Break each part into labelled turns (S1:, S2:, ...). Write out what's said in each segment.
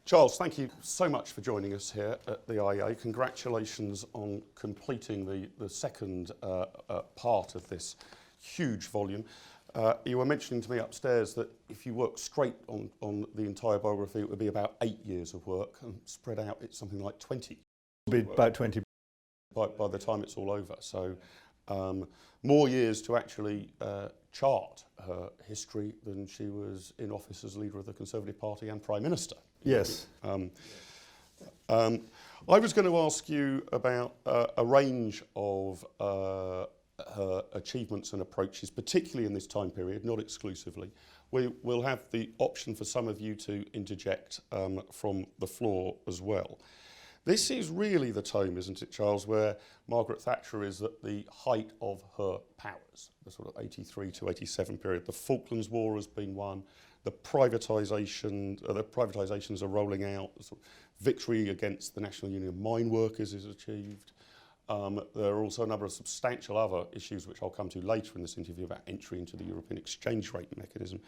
S1: Charles, thank you so much for joining us here at the IEA. Congratulations on completing the second part of this huge volume. You were mentioning to me upstairs that if you work straight on the entire biography, it would be about 8 years of work, and spread out it's something like 20.
S2: It'll be about 20.
S1: By the time it's all over. So more years to actually chart her history than she was in office as leader of the Conservative Party and Prime Minister.
S2: Yes.
S1: I was going to ask you about a range of her achievements and approaches, particularly in this time period, not exclusively. We'll have the option for some of you to interject from the floor as well. This is really the time, isn't it, Charles, where Margaret Thatcher is at the height of her powers, the sort of 83 to 87 period. The Falklands War has been won, the privatizations are rolling out, the sort of victory against the National Union of Mine Workers is achieved. There are also a number of substantial other issues which I'll come to later in this interview about entry into the European exchange rate mechanism.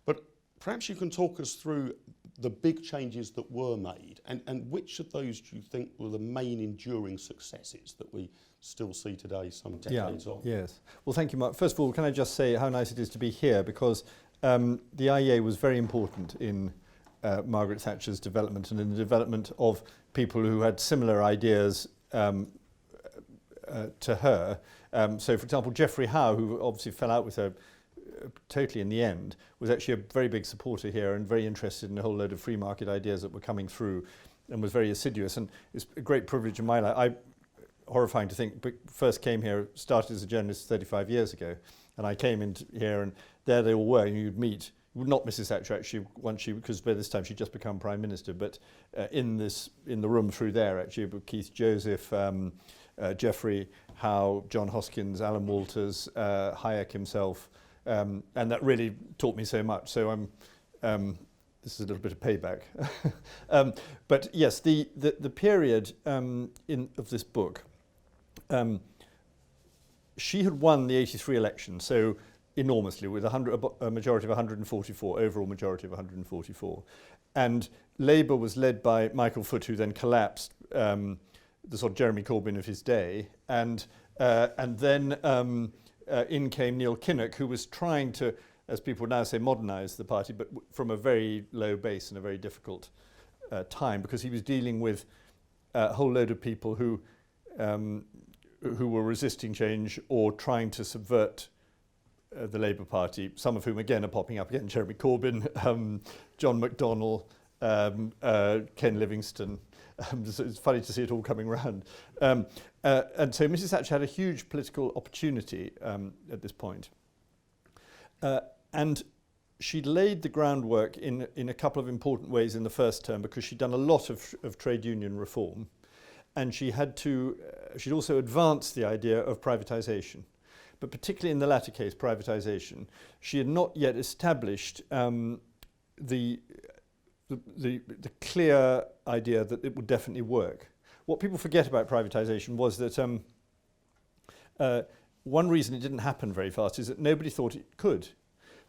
S1: But perhaps you can talk us through the big changes that were made and which of those do you think were the main enduring successes that we still see today some decades on?
S2: Yes. Well, thank you, Mark. First of all, can I just say how nice it is to be here, because the IEA was very important in Margaret Thatcher's development and in the development of people who had similar ideas to her. So, for example, Geoffrey Howe, who obviously fell out with her totally in the end, was actually a very big supporter here and very interested in a whole load of free market ideas that were coming through, and was very assiduous. And it's a great privilege in my life. Horrifying to think, but first came here, started as a journalist 35 years ago, and I came in here and there they all were, and you'd meet, not Mrs. Thatcher actually, once because by this time she'd just become Prime Minister, but in the room through there actually, with Keith Joseph, Geoffrey Howe, John Hoskins, Alan Walters, Hayek himself, and that really taught me so much. So this is a little bit of payback. But yes, the period of this book, she had won the 83 election, so enormously, with a majority of 144, overall majority of 144. And Labour was led by Michael Foot, who then collapsed, the sort of Jeremy Corbyn of his day. And then in came Neil Kinnock, who was trying to, as people now say, modernise the party, but from a very low base and a very difficult time, because he was dealing with a whole load of people who were resisting change or trying to subvert the Labour Party, some of whom again are popping up again: Jeremy Corbyn, John McDonnell, Ken Livingstone. It's funny to see it all coming around. And so Mrs. Thatcher had a huge political opportunity at this point. And she'd laid the groundwork in a couple of important ways in the first term, because she'd done a lot of trade union reform, and she'd also advanced the idea of privatization. But particularly in the latter case, privatization, she had not yet established the clear idea that it would definitely work. What people forget about privatization was that one reason it didn't happen very fast is that nobody thought it could,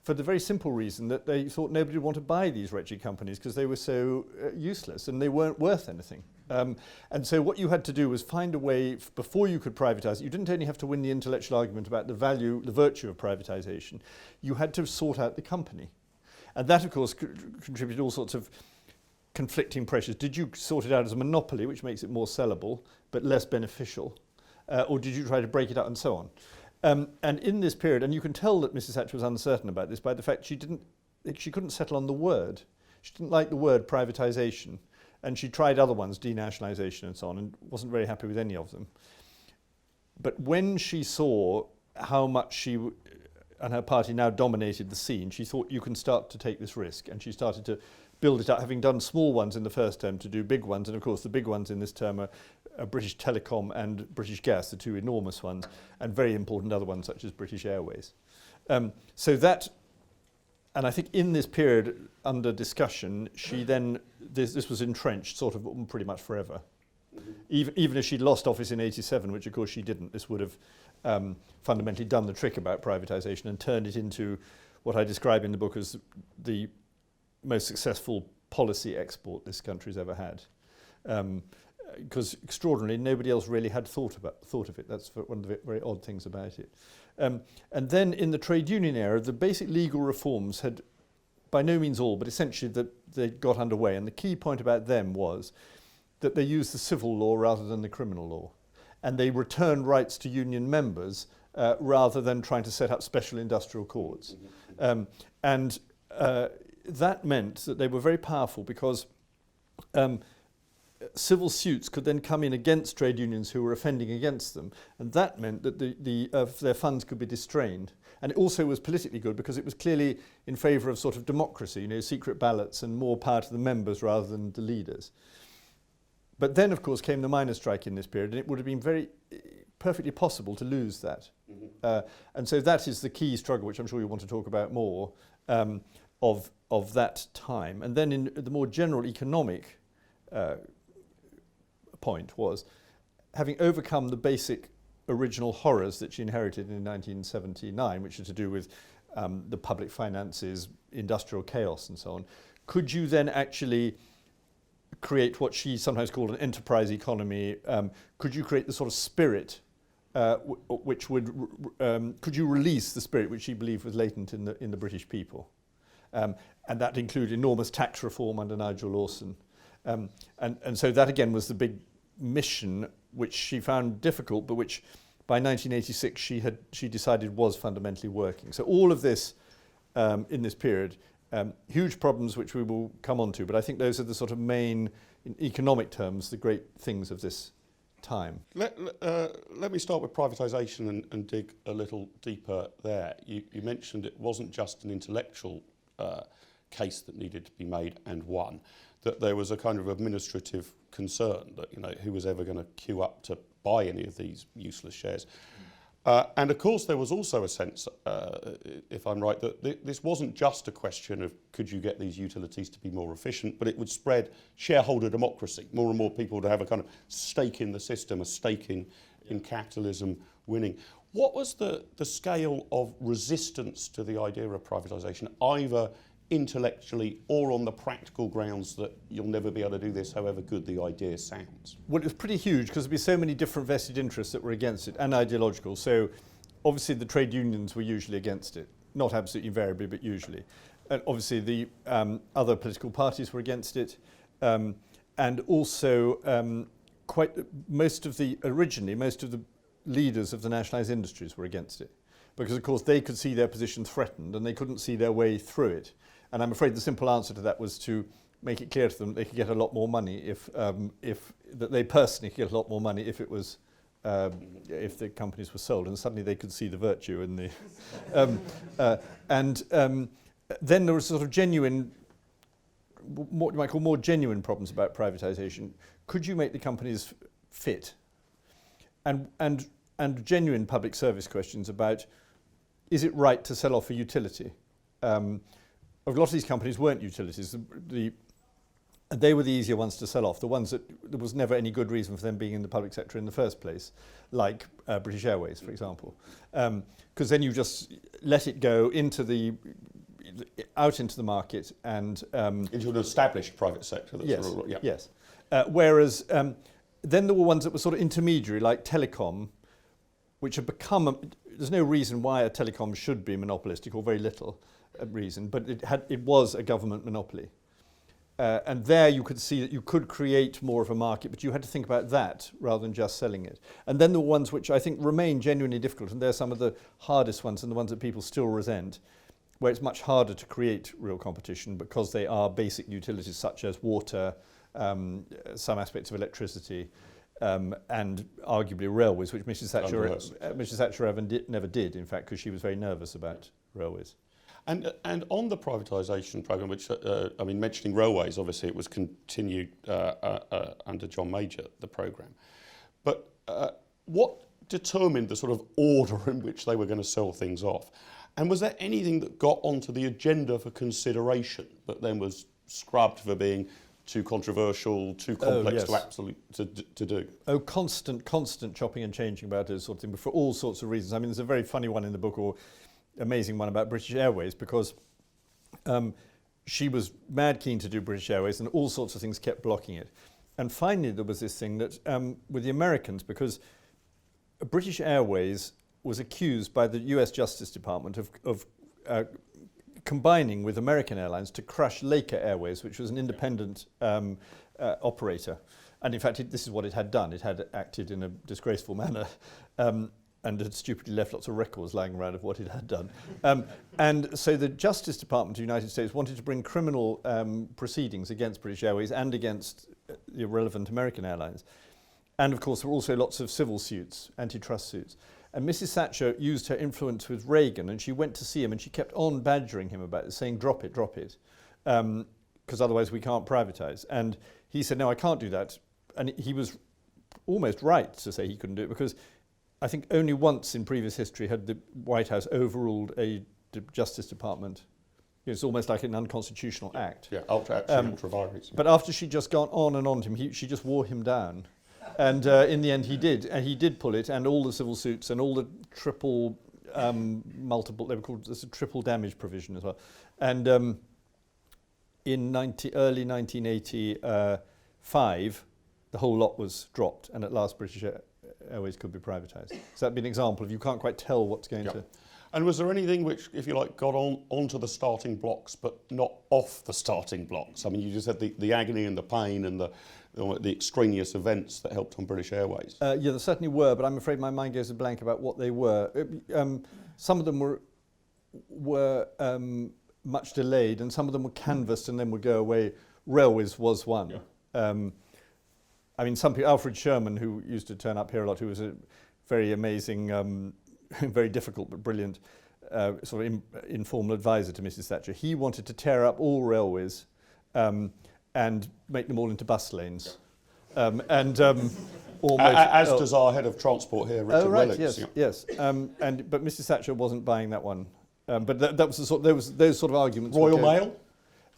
S2: for the very simple reason that they thought nobody would want to buy these wretched companies because they were so useless and they weren't worth anything. And so what you had to do was find a way, before you could privatize it, you didn't only have to win the intellectual argument about the virtue of privatization, you had to sort out the company. And that, of course, contributed all sorts of conflicting pressures. Did you sort it out as a monopoly, which makes it more sellable but less beneficial? Or did you try to break it up, and so on? And in this period, and you can tell that Mrs. Thatcher was uncertain about this by the fact she couldn't settle on the word. She didn't like the word privatization, and she tried other ones, denationalization and so on, and wasn't very happy with any of them. But when she saw how much she and her party now dominated the scene, she thought, you can start to take this risk, and she started to build it up, having done small ones in the first term, to do big ones. And of course the big ones in this term are British Telecom and British Gas, the two enormous ones, and very important other ones such as British Airways. So that, and I think in this period under discussion, she then, this was entrenched sort of pretty much forever. Even if she'd lost office in 87, which of course she didn't, this would have fundamentally done the trick about privatization and turned it into what I describe in the book as the most successful policy export this country's ever had. Because extraordinarily, nobody else really had thought of it. That's one of the very odd things about it. And then in the trade union era, the basic legal reforms had, by no means all, but essentially that they got underway. And the key point about them was that they used the civil law rather than the criminal law. And they returned rights to union members rather than trying to set up special industrial courts. And that meant that they were very powerful because civil suits could then come in against trade unions who were offending against them, and that meant that their funds could be distrained. And it also was politically good because it was clearly in favour of sort of democracy, secret ballots and more power to the members rather than the leaders. But then, of course, came the miners' strike in this period, and it would have been perfectly possible to lose that. And so that is the key struggle, which I'm sure you want to talk about more, of that time. And then in the more general economic point was, having overcome the basic original horrors that she inherited in 1979, which are to do with the public finances, industrial chaos and so on, could you then actually create what she sometimes called an enterprise economy? Could you create the sort of spirit which would, could you release the spirit which she believed was latent in the British people? And that included enormous tax reform under Nigel Lawson. And so that again was the big mission which she found difficult, but which by 1986 she decided was fundamentally working. So all of this in this period, huge problems which we will come on to, but I think those are the sort of main, in economic terms, the great things of this time.
S1: Let me start with privatisation and dig a little deeper there. You mentioned it wasn't just an intellectual case that needed to be made and won, that there was a kind of administrative concern that who was ever going to queue up to buy any of these useless shares. And of course there was also a sense, if I'm right, that this wasn't just a question of could you get these utilities to be more efficient, but it would spread shareholder democracy. More and more people to have a kind of stake in the system, a stake in capitalism winning. What was the scale of resistance to the idea of privatisation, either intellectually or on the practical grounds that you'll never be able to do this however good the idea sounds?
S2: Well, it was pretty huge because there'd be so many different vested interests that were against it and ideological. So obviously the trade unions were usually against it, not absolutely invariably, but usually. And obviously the other political parties were against it. And also most of the leaders of the nationalised industries were against it because of course they could see their position threatened and they couldn't see their way through it. And I'm afraid the simple answer to that was to make it clear to them they could get a lot more money if that they personally could get a lot more money if it was if the companies were sold, and suddenly they could see the virtue in the then there was sort of genuine, what you might call more genuine problems about privatisation. Could you make the companies fit? And genuine public service questions about, is it right to sell off a utility? A lot of these companies weren't utilities. They were the easier ones to sell off, the ones that there was never any good reason for them being in the public sector in the first place, like British Airways, for example. Because then you just let it go out into the market and
S1: into an established private sector.
S2: Yes, yes. Whereas then there were ones that were sort of intermediary, like telecom, which have become there's no reason why a telecom should be monopolistic, or very little reason, but it was a government monopoly. And there you could see that you could create more of a market, but you had to think about that rather than just selling it. And then the ones which I think remain genuinely difficult, and they're some of the hardest ones and the ones that people still resent, where it's much harder to create real competition because they are basic utilities such as water, some aspects of electricity, and arguably railways, which Mrs. Thatcher never did, in fact, because she was very nervous about railways.
S1: And on the privatisation programme, which, mentioning railways, obviously it was continued under John Major, the programme. But what determined the sort of order in which they were going to sell things off? And was there anything that got onto the agenda for consideration but then was scrubbed for being too controversial, too complex to do? Oh,
S2: constant chopping and changing about this sort of thing, but for all sorts of reasons. I mean, there's a very funny one in the book, or amazing one about British Airways, because she was mad keen to do British Airways, and all sorts of things kept blocking it. And finally, there was this thing that with the Americans, because British Airways was accused by the US Justice Department of combining with American Airlines to crush Laker Airways, which was an independent operator. And in fact, this is what it had done. It had acted in a disgraceful manner and had stupidly left lots of records lying around of what it had done. And so the Justice Department of the United States wanted to bring criminal proceedings against British Airways and against the relevant American airlines. And of course, there were also lots of civil suits, antitrust suits. And Mrs. Thatcher used her influence with Reagan, and she went to see him, and she kept on badgering him about it, saying, drop it, because otherwise we can't privatise. And he said, no, I can't do that. And he was almost right to say he couldn't do it, because I think only once in previous history had the White House overruled a Justice Department. It's almost like an unconstitutional act.
S1: Yeah, ultra vires.
S2: But after she'd just gone on and on to him, she just wore him down. And in the end, he did. And he did pull it, and all the civil suits and all the triple, multiple, they were called, there's a triple damage provision as well. And in early 1985, the whole lot was dropped, and at last British Airways could be privatised. So that'd be an example of you can't quite tell what's going to...
S1: And was there anything which, if you like, got onto the starting blocks but not off the starting blocks? I mean, you just had the agony and the pain and the extraneous events that helped on British Airways.
S2: Yeah, there certainly were, but I'm afraid my mind goes a blank about what they were. Some of them were much delayed, and some of them were canvassed and then would go away. Railways was one. Yeah. I mean, some people, Alfred Sherman, who used to turn up here a lot, who was a very amazing, very difficult but brilliant sort of informal advisor to Mrs. Thatcher. He wanted to tear up all railways and make them all into bus lanes.
S1: As does our head of transport here, Richard Wellings.
S2: Yes. But Mrs. Thatcher wasn't buying that one. But that was the sort. There was those sort of arguments.
S1: Royal Mail.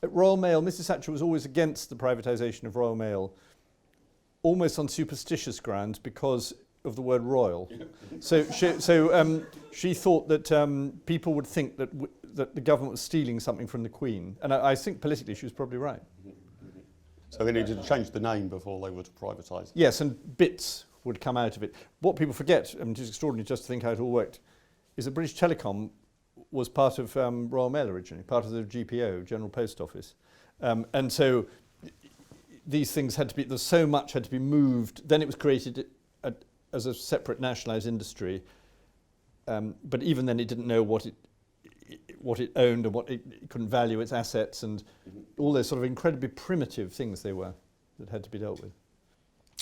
S2: At Royal Mail, Mrs. Thatcher was always against the privatisation of Royal Mail, almost on superstitious grounds because of the word royal. So she thought that people would think that that the government was stealing something from the Queen, and I think politically she was probably right.
S1: So they needed to change the name before they were to privatise.
S2: Yes, and bits would come out of it. What people forget, and it's extraordinary just to think how it all worked, is that British Telecom was part of Royal Mail originally, part of the GPO, General Post Office. And so these things had to be, there's so much had to be moved. Then it was created as a separate nationalised industry. But even then it didn't know what it owned and what it couldn't value its assets and all those sort of incredibly primitive things they were that had to be dealt with.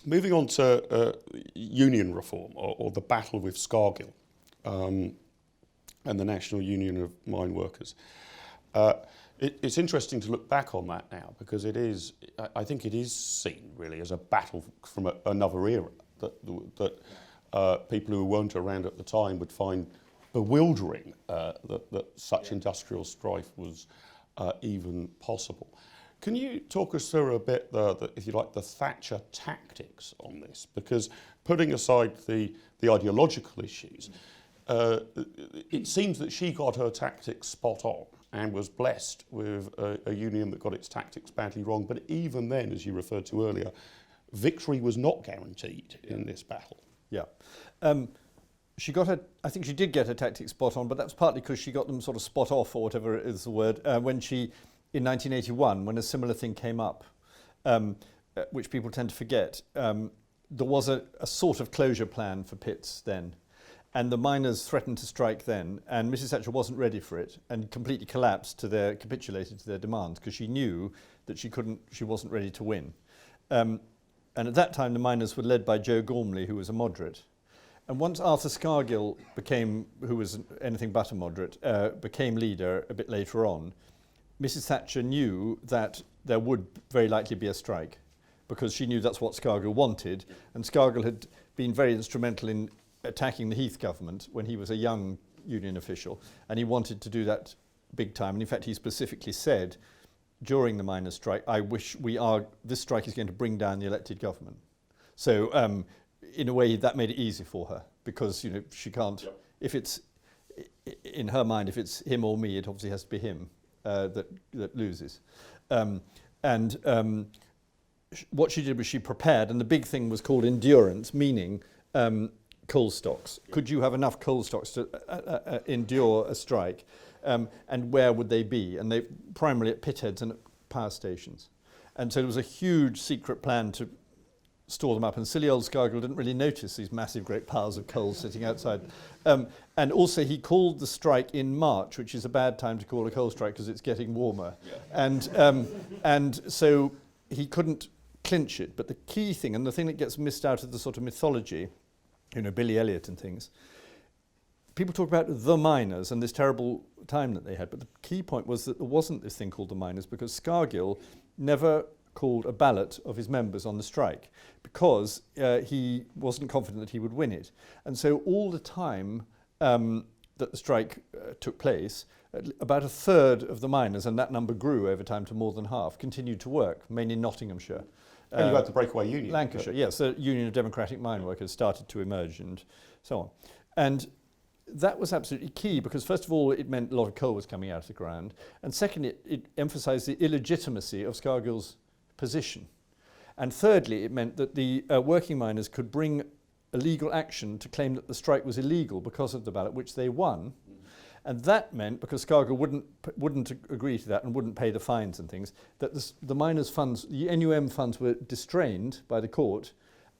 S1: Moving on to union reform or the battle with Scargill and the National Union of Mine Workers. It's interesting to look back on that now because I think it is seen really as a battle from another era that people who weren't around at the time would find bewildering that such industrial strife was even possible. Can you talk us through a bit, if you like, the Thatcher tactics on this? Because putting aside the ideological issues, it seems that she got her tactics spot on and was blessed with a union that got its tactics badly wrong. But even then, as you referred to earlier, victory was not guaranteed in this battle.
S2: Yeah. I think she did get her tactics spot on, but that's partly because she got them sort of spot off, or whatever is the word, when she, in 1981, when a similar thing came up, which people tend to forget, there was a sort of closure plan for pits then, and the miners threatened to strike then, and Mrs. Thatcher wasn't ready for it, and completely capitulated to their demands, because she knew that she wasn't ready to win. And at that time, the miners were led by Joe Gormley, who was a moderate. And once Arthur Scargill who was anything but a moderate, became leader a bit later on, Mrs. Thatcher knew that there would very likely be a strike because she knew that's what Scargill wanted. And Scargill had been very instrumental in attacking the Heath government when he was a young union official. And he wanted to do that big time. And in fact, he specifically said during the miners' strike, this strike is going to bring down the elected government. So, in a way, that made it easy for her because she can't. If it's in her mind, if it's him or me, it obviously has to be him. that loses. What she did was she prepared, and the big thing was called endurance, meaning coal stocks. Could you have enough coal stocks to endure a strike? And where would they be? And they primarily at pitheads and at power stations. And so there was a huge secret plan to store them up. And silly old Scargill didn't really notice these massive great piles of coal sitting outside. And also he called the strike in March, which is a bad time to call a coal strike because it's getting warmer. Yeah. And so he couldn't clinch it. But the key thing, and the thing that gets missed out of the sort of mythology, you know, Billy Elliot and things, people talk about the miners and this terrible time that they had, but the key point was that there wasn't this thing called the miners because Scargill never called a ballot of his members on the strike because he wasn't confident that he would win it. And so all the time that the strike took place, about a third of the miners, and that number grew over time to more than half, continued to work, mainly Nottinghamshire.
S1: And you had the breakaway union.
S2: Lancashire, yes, the Union of Democratic Mine Workers started to emerge and so on. And that was absolutely key because first of all it meant a lot of coal was coming out of the ground, and second it emphasised the illegitimacy of Scargill's position, and thirdly it meant that the working miners could bring a legal action to claim that the strike was illegal because of the ballot, which they won. And that meant, because Scargill wouldn't agree to that and wouldn't pay the fines and things, that the miners' funds, the NUM funds, were distrained by the court,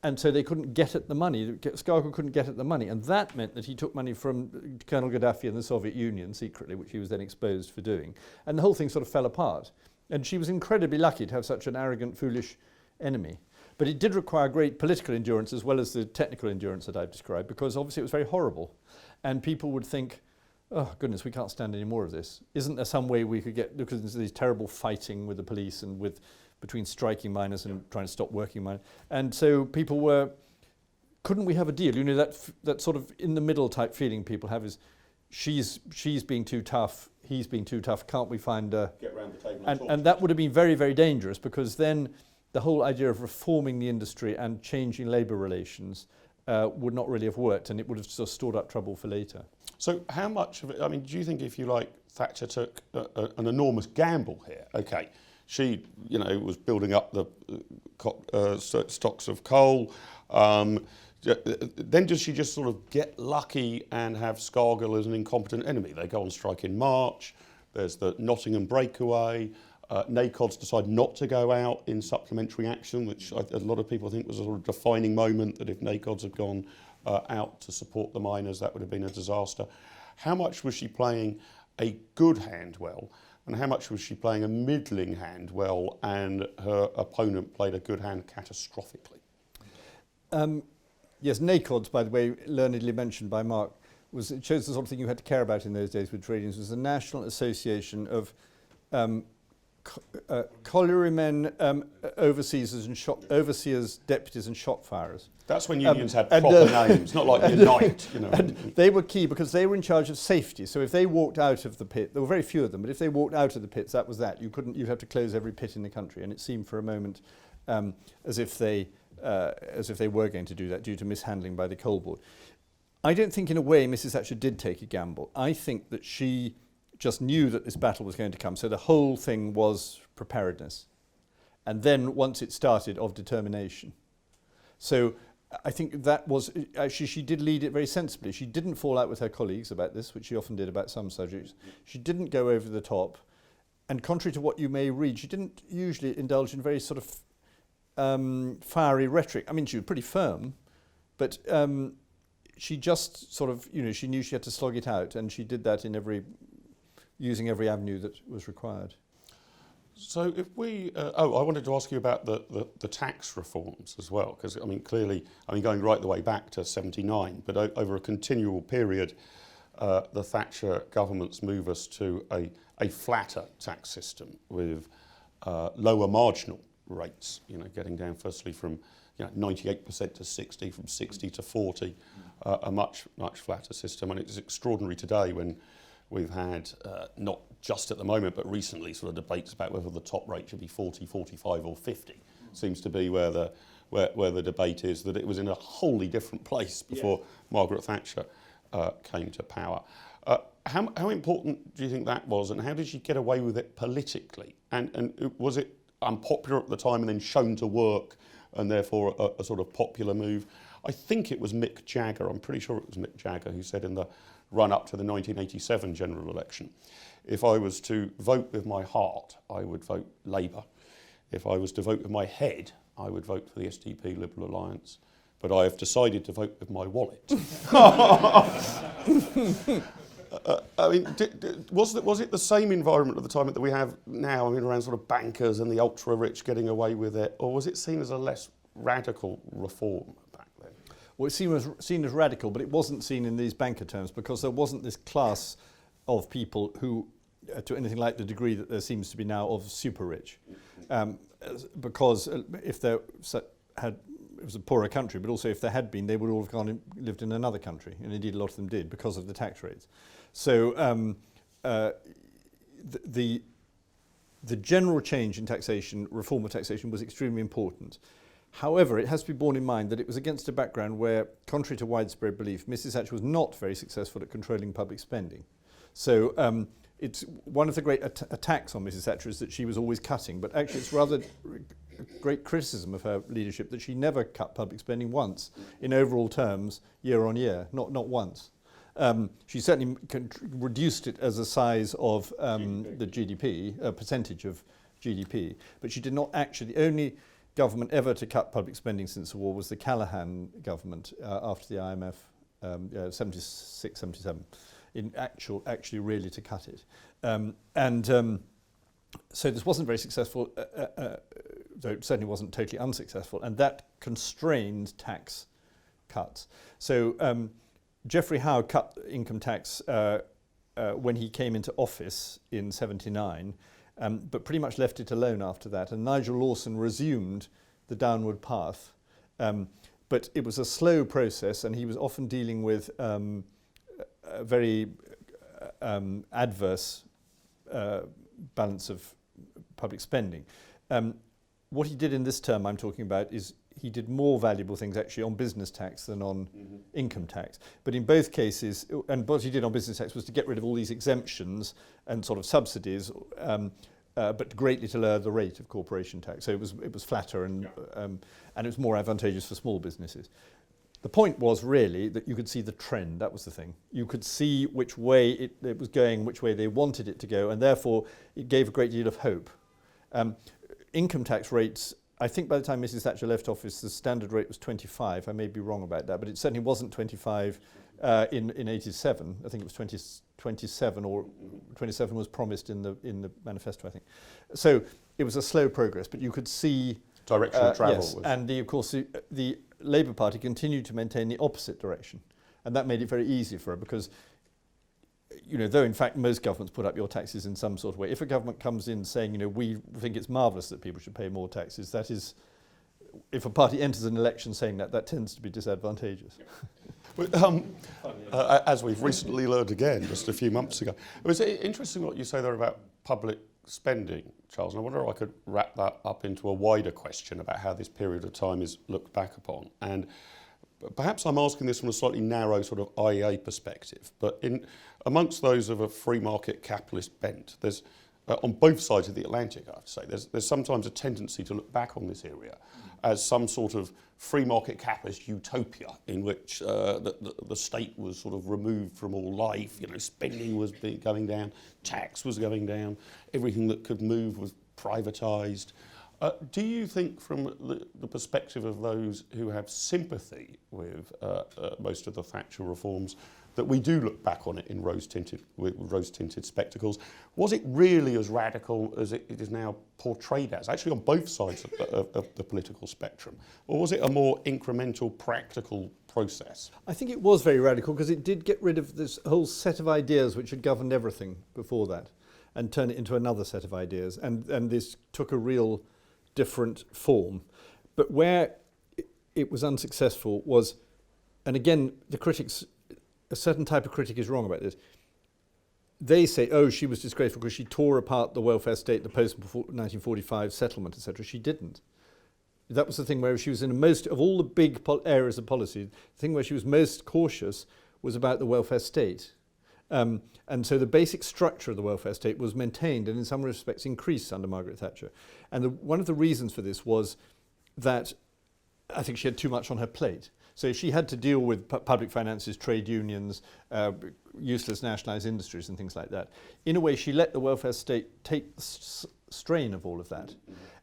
S2: and so they couldn't get at the money. Scargill couldn't get at the money, and that meant that he took money from Colonel Gaddafi and the Soviet Union secretly, which he was then exposed for doing. And the whole thing sort of fell apart. And she was incredibly lucky to have such an arrogant, foolish enemy. But it did require great political endurance as well as the technical endurance that I've described, because obviously it was very horrible. And people would think, oh goodness, we can't stand any more of this. Isn't there some way we could get, because there's these terrible fighting with the police and between striking miners and trying to stop working miners. And so people were, couldn't we have a deal? You know, that sort of in the middle type feeling people have is, she's being too tough, he's being too tough, can't we find a...
S1: Get around the table
S2: and that would have been very, very dangerous, because then the whole idea of reforming the industry and changing labour relations would not really have worked, and it would have sort of stored up trouble for later.
S1: So how much of it, I mean, do you think, if you like, Thatcher took an enormous gamble here? Okay, she, you know, was building up the stocks of coal. Then does she just sort of get lucky and have Scargill as an incompetent enemy? They go on strike in March, there's the Nottingham breakaway, NACODs decide not to go out in supplementary action, which a lot of people think was a sort of defining moment, that if NACODs had gone out to support the miners, that would have been a disaster. How much was she playing a good hand well, and how much was she playing a middling hand well, and her opponent played a good hand catastrophically?
S2: Yes, NACODs, by the way, learnedly mentioned by Mark, it shows the sort of thing you had to care about in those days with trade unions, was the National Association of collierymen, overseers, deputies and shop firers.
S1: That's when unions had proper names, not like Unite. You know.
S2: And they were key because they were in charge of safety. So if they walked out of the pit, there were very few of them, but if they walked out of the pits, that was that. You'd have to close every pit in the country, and it seemed for a moment as if they were going to do that due to mishandling by the coal board. I don't think, in a way, Mrs. Thatcher did take a gamble. I think that she just knew that this battle was going to come, so the whole thing was preparedness. And then, once it started, of determination. So I think that was, actually she did lead it very sensibly. She didn't fall out with her colleagues about this, which she often did about some subjects. She didn't go over the top. And contrary to what you may read, she didn't usually indulge in very sort of fiery rhetoric. I mean, she was pretty firm, but she just sort of, you know, she knew she had to slog it out, and she did that using every avenue that was required.
S1: So if we, I wanted to ask you about the tax reforms as well, because I mean, clearly, going right the way back to 79, but over a continual period, the Thatcher governments move us to a flatter tax system with lower marginal rates, you know, getting down firstly from 98% to 60, from 60 to 40, a much flatter system. And it's extraordinary today when we've had, not just at the moment, but recently, sort of debates about whether the top rate should be 40, 45 or 50. Seems to be where the debate is, that it was in a wholly different place before Margaret Thatcher came to power. How important do you think that was, and how did she get away with it politically? And was it unpopular at the time and then shown to work, and therefore a sort of popular move? I think it was Mick Jagger, I'm pretty sure it was Mick Jagger, who said in the run-up to the 1987 general election, if I was to vote with my heart, I would vote Labour. If I was to vote with my head, I would vote for the SDP Liberal Alliance. But I have decided to vote with my wallet. I mean, was it the same environment at the time that we have now, I mean, around sort of bankers and the ultra-rich getting away with it, or was it seen as a less radical reform back then?
S2: Well, it was seen as radical, but it wasn't seen in these banker terms because there wasn't this class of people who, to anything like the degree that there seems to be now, of super rich. Because if there had, it was a poorer country, but also if there had been, they would all have gone and lived in another country, and indeed a lot of them did because of the tax rates. So the general change in taxation, reform of taxation, was extremely important. However, it has to be borne in mind that it was against a background where, contrary to widespread belief, Mrs. Thatcher was not very successful at controlling public spending. So it's one of the great attacks on Mrs. Thatcher is that she was always cutting, but actually it's rather great criticism of her leadership that she never cut public spending once in overall terms year on year, not once. She certainly reduced it as a size of the GDP, a percentage of GDP, but she did not actually. The only government ever to cut public spending since the war was the Callaghan government after the IMF, 76, 77, in actually really to cut it. So this wasn't very successful, though it certainly wasn't totally unsuccessful, and that constrained tax cuts. So Geoffrey Howe cut income tax when he came into office in '79, but pretty much left it alone after that. And Nigel Lawson resumed the downward path. But it was a slow process, and he was often dealing with a very adverse balance of public spending. What he did in this term I'm talking about is he did more valuable things actually on business tax than on income tax. But in both cases, and what he did on business tax was to get rid of all these exemptions and sort of subsidies, but greatly to lower the rate of corporation tax. So it was flatter and it was more advantageous for small businesses. The point was really that you could see the trend. That was the thing. You could see which way it was going, which way they wanted it to go, and therefore it gave a great deal of hope. Income tax rates, I think by the time Mrs. Thatcher left office, the standard rate was 25. I may be wrong about that, but it certainly wasn't 25 in 87. I think it was 27, or 27 was promised in the manifesto, I think. So it was a slow progress, but you could see
S1: direction of travel.
S2: Yes, and of course the Labour Party continued to maintain the opposite direction, and that made it very easy for her because, though in fact most governments put up your taxes in some sort of way, if a government comes in saying, we think it's marvellous that people should pay more taxes, that is, if a party enters an election saying that tends to be disadvantageous.
S1: As we've recently learned again, just a few months ago. It was interesting what you say there about public spending, Charles, and I wonder if I could wrap that up into a wider question about how this period of time is looked back upon. And perhaps I'm asking this from a slightly narrow sort of IEA perspective, but amongst those of a free market capitalist bent, there's on both sides of the Atlantic, I have to say, there's sometimes a tendency to look back on this area as some sort of free market capitalist utopia in which the state was sort of removed from all life, spending was going down, tax was going down, everything that could move was privatised. Do you think from the perspective of those who have sympathy with most of the Thatcher reforms that we do look back on it in rose-tinted spectacles? Was it really as radical as it is now portrayed as, actually on both sides of the political spectrum? Or was it a more incremental, practical process?
S2: I think it was very radical because it did get rid of this whole set of ideas which had governed everything before that and turn it into another set of ideas. And this took a real different form. But where it was unsuccessful was, and again, the critics, a certain type of critic is wrong about this. They say, she was disgraceful because she tore apart the welfare state, the post-1945 settlement, etc. She didn't. That was the thing where she was in most of all the big areas of policy, the thing where she was most cautious was about the welfare state. And so the basic structure of the welfare state was maintained and in some respects increased under Margaret Thatcher. And one of the reasons for this was that I think she had too much on her plate. So she had to deal with public finances, trade unions, useless nationalised industries and things like that. In a way, she let the welfare state take the strain of all of that.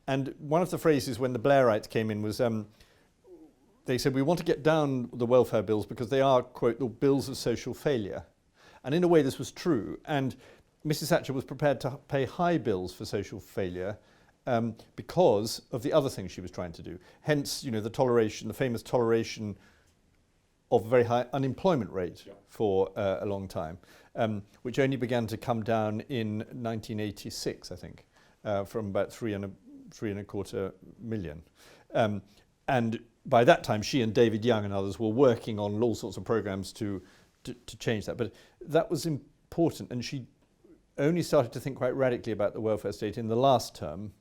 S2: And one of the phrases when the Blairites came in was, they said, we want to get down the welfare bills because they are, quote, the bills of social failure. And in a way, this was true. And Mrs. Thatcher was prepared to pay high bills for social failure because of the other things she was trying to do. Hence, the famous toleration of a very high unemployment rate for a long time, which only began to come down in 1986, I think, from about 3.25 million. And by that time, she and David Young and others were working on all sorts of programs to change that. But that was important, and she only started to think quite radically about the welfare state in the last term,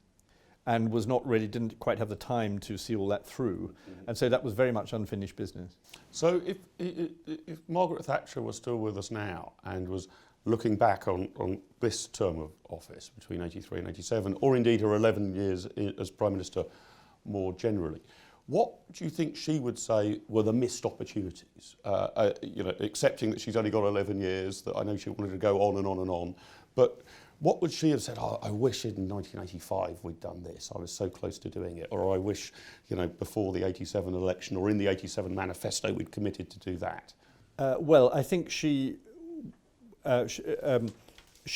S2: and didn't quite have the time to see all that through. And so that was very much unfinished business.
S1: So if Margaret Thatcher was still with us now and was looking back on this term of office between 83 and 87, or indeed her 11 years as Prime Minister more generally, what do you think she would say were the missed opportunities? Accepting that she's only got 11 years, that I know she wanted to go on and on and on, but what would she have said? Oh, I wish in 1985 we'd done this. I was so close to doing it. Or I wish, before the 87 election or in the 87 manifesto we'd committed to do that.
S2: Well, I think she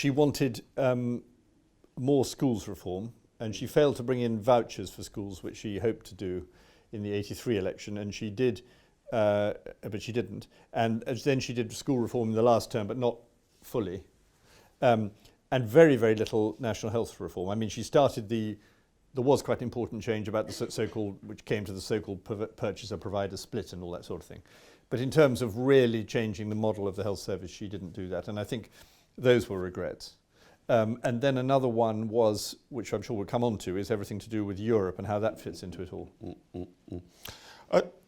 S2: wanted more schools reform, and she failed to bring in vouchers for schools, which she hoped to do in the 83 election, and she did, but she didn't. And then she did school reform in the last term, but not fully. And very, very little national health reform. I mean, she started there was quite an important change about the so-called, which came to the so-called purchaser-provider split and all that sort of thing. But in terms of really changing the model of the health service, she didn't do that. And I think those were regrets. And then another one was, which I'm sure we'll come on to, is everything to do with Europe and how that fits into it all.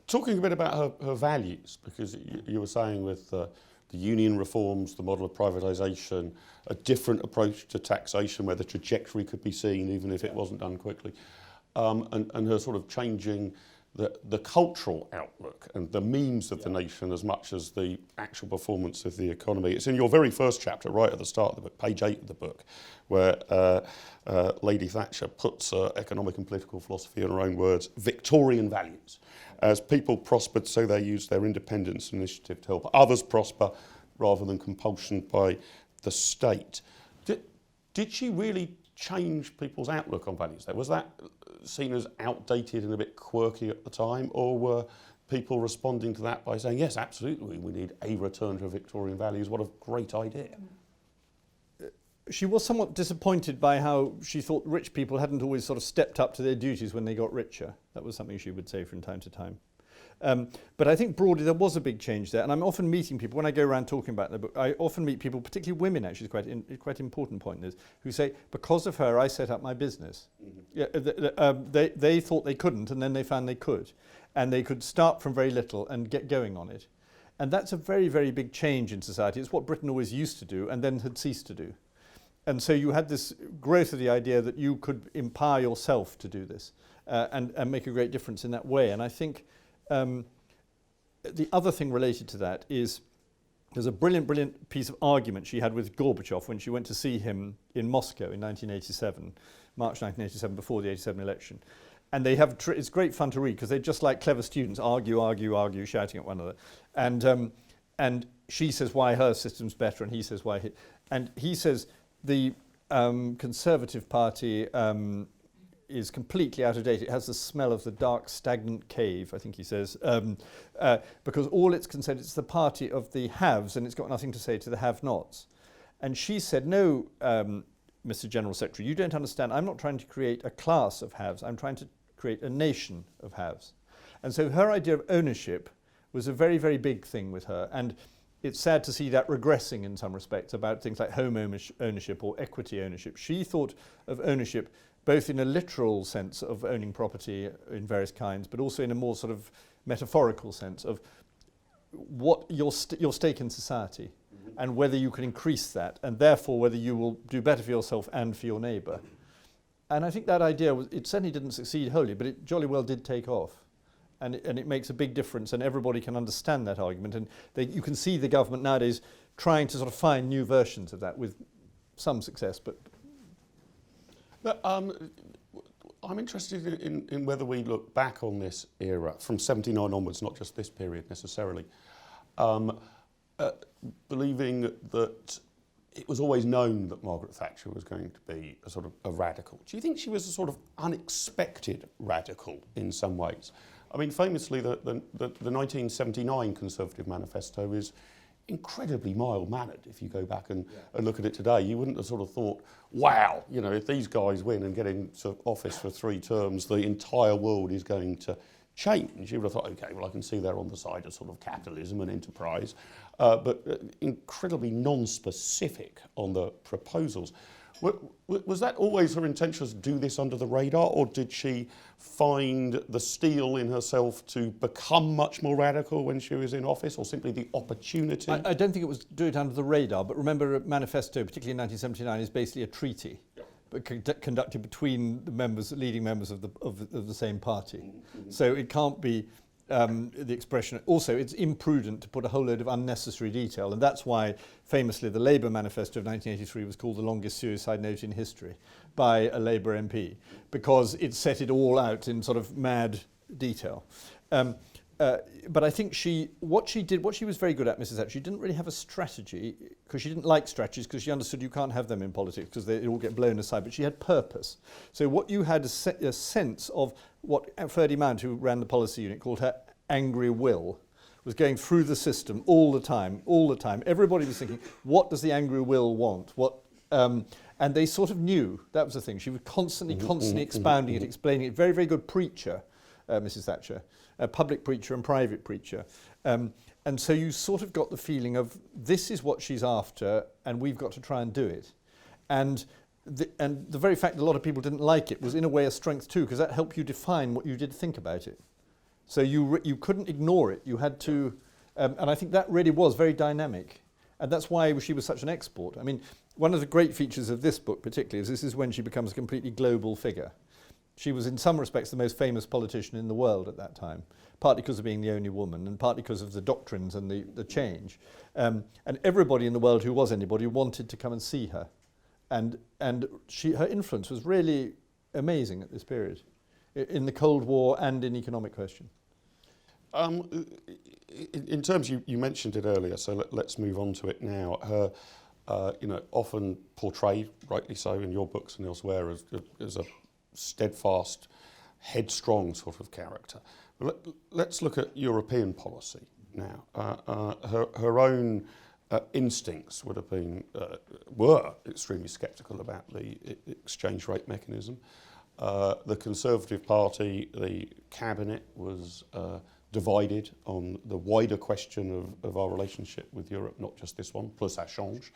S1: Talking a bit about her values, because you were saying with the union reforms, the model of privatisation, a different approach to taxation where the trajectory could be seen even if it wasn't done quickly, and her sort of changing the cultural outlook and the memes of the nation as much as the actual performance of the economy. It's in your very first chapter, right at the start of the book, page 8 of the book, where Lady Thatcher puts economic and political philosophy, in her own words, Victorian values. As people prospered, so they used their independence and initiative to help others prosper rather than compulsion by the state. Did she really change people's outlook on values there? Was that seen as outdated and a bit quirky at the time, or were people responding to that by saying, yes, absolutely, we need a return to Victorian values, what a great idea?
S2: She was somewhat disappointed by how she thought rich people hadn't always sort of stepped up to their duties when they got richer. That was something she would say from time to time. But I think broadly there was a big change there, and I'm often meeting people, when I go around talking about the book, I often meet people, particularly women actually, is quite an important point in this, who say, because of her I set up my business. They thought they couldn't, and then they found they could. And they could start from very little and get going on it. And that's a very, very big change in society. It's what Britain always used to do and then had ceased to do. And so you had this growth of the idea that you could empower yourself to do this and make a great difference in that way. And I think the other thing related to that is there's a brilliant piece of argument she had with Gorbachev when she went to see him in Moscow in 1987, March 1987, before the 87 election. And they have it's great fun to read because they're just like clever students, argue, shouting at one another. And she says why her system's better, and he says why he says the Conservative Party is completely out of date. It has the smell of the dark, stagnant cave, I think he says, because all it's concerned, it's the party of the haves, and it's got nothing to say to the have-nots. And she said, no, Mr. General Secretary, you don't understand. I'm not trying to create a class of haves. I'm trying to create a nation of haves. And so her idea of ownership was a very, very big thing with her. And it's sad to see that regressing in some respects about things like home ownership or equity ownership. She thought of ownership both in a literal sense of owning property in various kinds, but also in a more sort of metaphorical sense of what your stake in society. and whether you can increase that, and therefore whether you will do better for yourself and for your neighbour. And I think that idea, it certainly didn't succeed wholly, but it jolly well did take off. And it makes a big difference, and everybody can understand that argument. And you can see the government nowadays trying to sort of find new versions of that with some success. But
S1: I'm interested in whether we look back on this era from 79 onwards, not just this period necessarily, believing that it was always known that Margaret Thatcher was going to be a sort of a radical. Do you think she was a sort of unexpected radical in some ways? I mean, famously, the 1979 Conservative Manifesto is incredibly mild-mannered. If you go back and look at it today, you wouldn't have sort of thought, wow, you know, if these guys win and get into office for 3 terms, the entire world is going to change. You would have thought, okay, well, I can see they're on the side of sort of capitalism and enterprise, but incredibly non-specific on the proposals. Was that always her intention, to do this under the radar, or did she find the steel in herself to become much more radical when she was in office, or simply the opportunity?
S2: I don't think it was do it under the radar, but remember, a manifesto, particularly in 1979, is basically a treaty, but conducted between the members, leading members of the same party. So it can't be the expression. Also, it's imprudent to put a whole load of unnecessary detail, and that's why famously the Labour manifesto of 1983 was called the longest suicide note in history by a Labour MP, because it set it all out in sort of mad detail. But I think what she was very good at, Mrs. Thatcher, she didn't really have a strategy, because she didn't like strategies, because she understood you can't have them in politics because they all get blown aside, but she had purpose. So what you had a sense of what Ferdinand, who ran the policy unit, called her angry will, was going through the system all the time. Everybody was thinking, what does the angry will want? And they sort of knew. That was the thing. She was constantly expounding it, explaining it. Very, very good preacher, Mrs. Thatcher. A public preacher and private preacher. And so you sort of got the feeling of, this is what she's after, and we've got to try and do it. And the very fact that a lot of people didn't like it was in a way a strength too, because that helped you define what you did think about it. So you couldn't ignore it. You had to, and I think that really was very dynamic. And that's why she was such an export. I mean, one of the great features of this book particularly is this is when she becomes a completely global figure. She was in some respects the most famous politician in the world at that time, partly because of being the only woman and partly because of the doctrines and the change. And everybody in the world who was anybody wanted to come and see her. And her influence was really amazing at this period, in the Cold War and in economic question.
S1: In terms, you mentioned it earlier, so let's move on to it now. Her, often portrayed, rightly so, in your books and elsewhere as a steadfast, headstrong sort of character. Let's look at European policy now. Her own instincts would have been, were extremely sceptical about the exchange rate mechanism. The Conservative Party, the cabinet was divided on the wider question of our relationship with Europe, not just this one, plus ça change.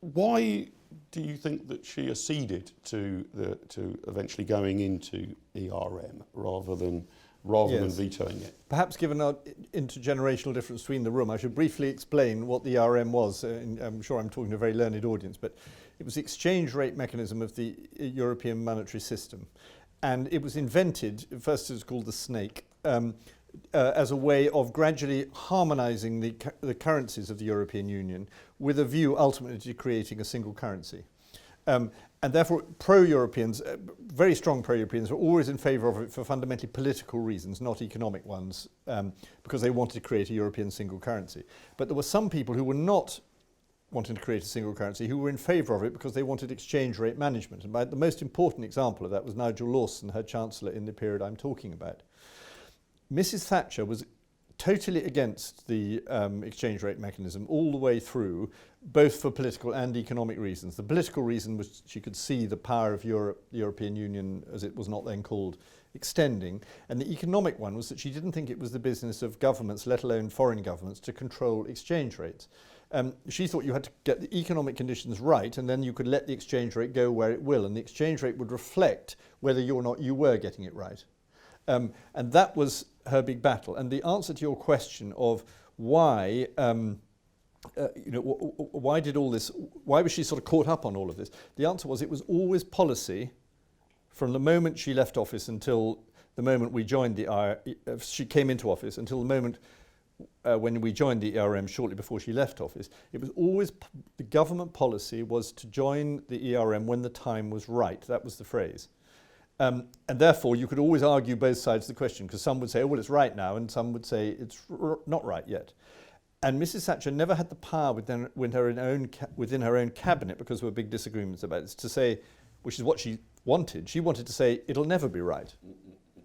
S1: Why do you think that she acceded to eventually going into ERM rather than vetoing it?
S2: Perhaps given our intergenerational difference between the room, I should briefly explain what the ERM was. I'm sure I'm talking to a very learned audience, but it was the exchange rate mechanism of the European monetary system. And it was invented, first it was called the snake, as a way of gradually harmonizing the currencies of the European Union with a view ultimately to creating a single currency. And therefore pro-Europeans, very strong pro-Europeans, were always in favour of it for fundamentally political reasons, not economic ones, because they wanted to create a European single currency. But there were some people who were not wanting to create a single currency who were in favour of it because they wanted exchange rate management. And the most important example of that was Nigel Lawson, her Chancellor in the period I'm talking about. Mrs. Thatcher was totally against the exchange rate mechanism all the way through, both for political and economic reasons. The political reason was she could see the power of Europe, the European Union, as it was not then called, extending. And the economic one was that she didn't think it was the business of governments, let alone foreign governments, to control exchange rates. She thought you had to get the economic conditions right, and then you could let the exchange rate go where it will, and the exchange rate would reflect whether or not you were getting it right. And that was her big battle. And the answer to your question of why why did all this? Why was she sort of caught up on all of this? The answer was it was always policy from the moment she left office until the moment we joined she came into office until the moment when we joined the ERM shortly before she left office. It was always the government policy was to join the ERM when the time was right. That was the phrase. And therefore, you could always argue both sides of the question, because some would say, oh, well, it's right now, and some would say it's not right yet. And Mrs. Thatcher never had the power within her own cabinet, because there were big disagreements about this, to say, which is what she wanted. She wanted to say, it'll never be right.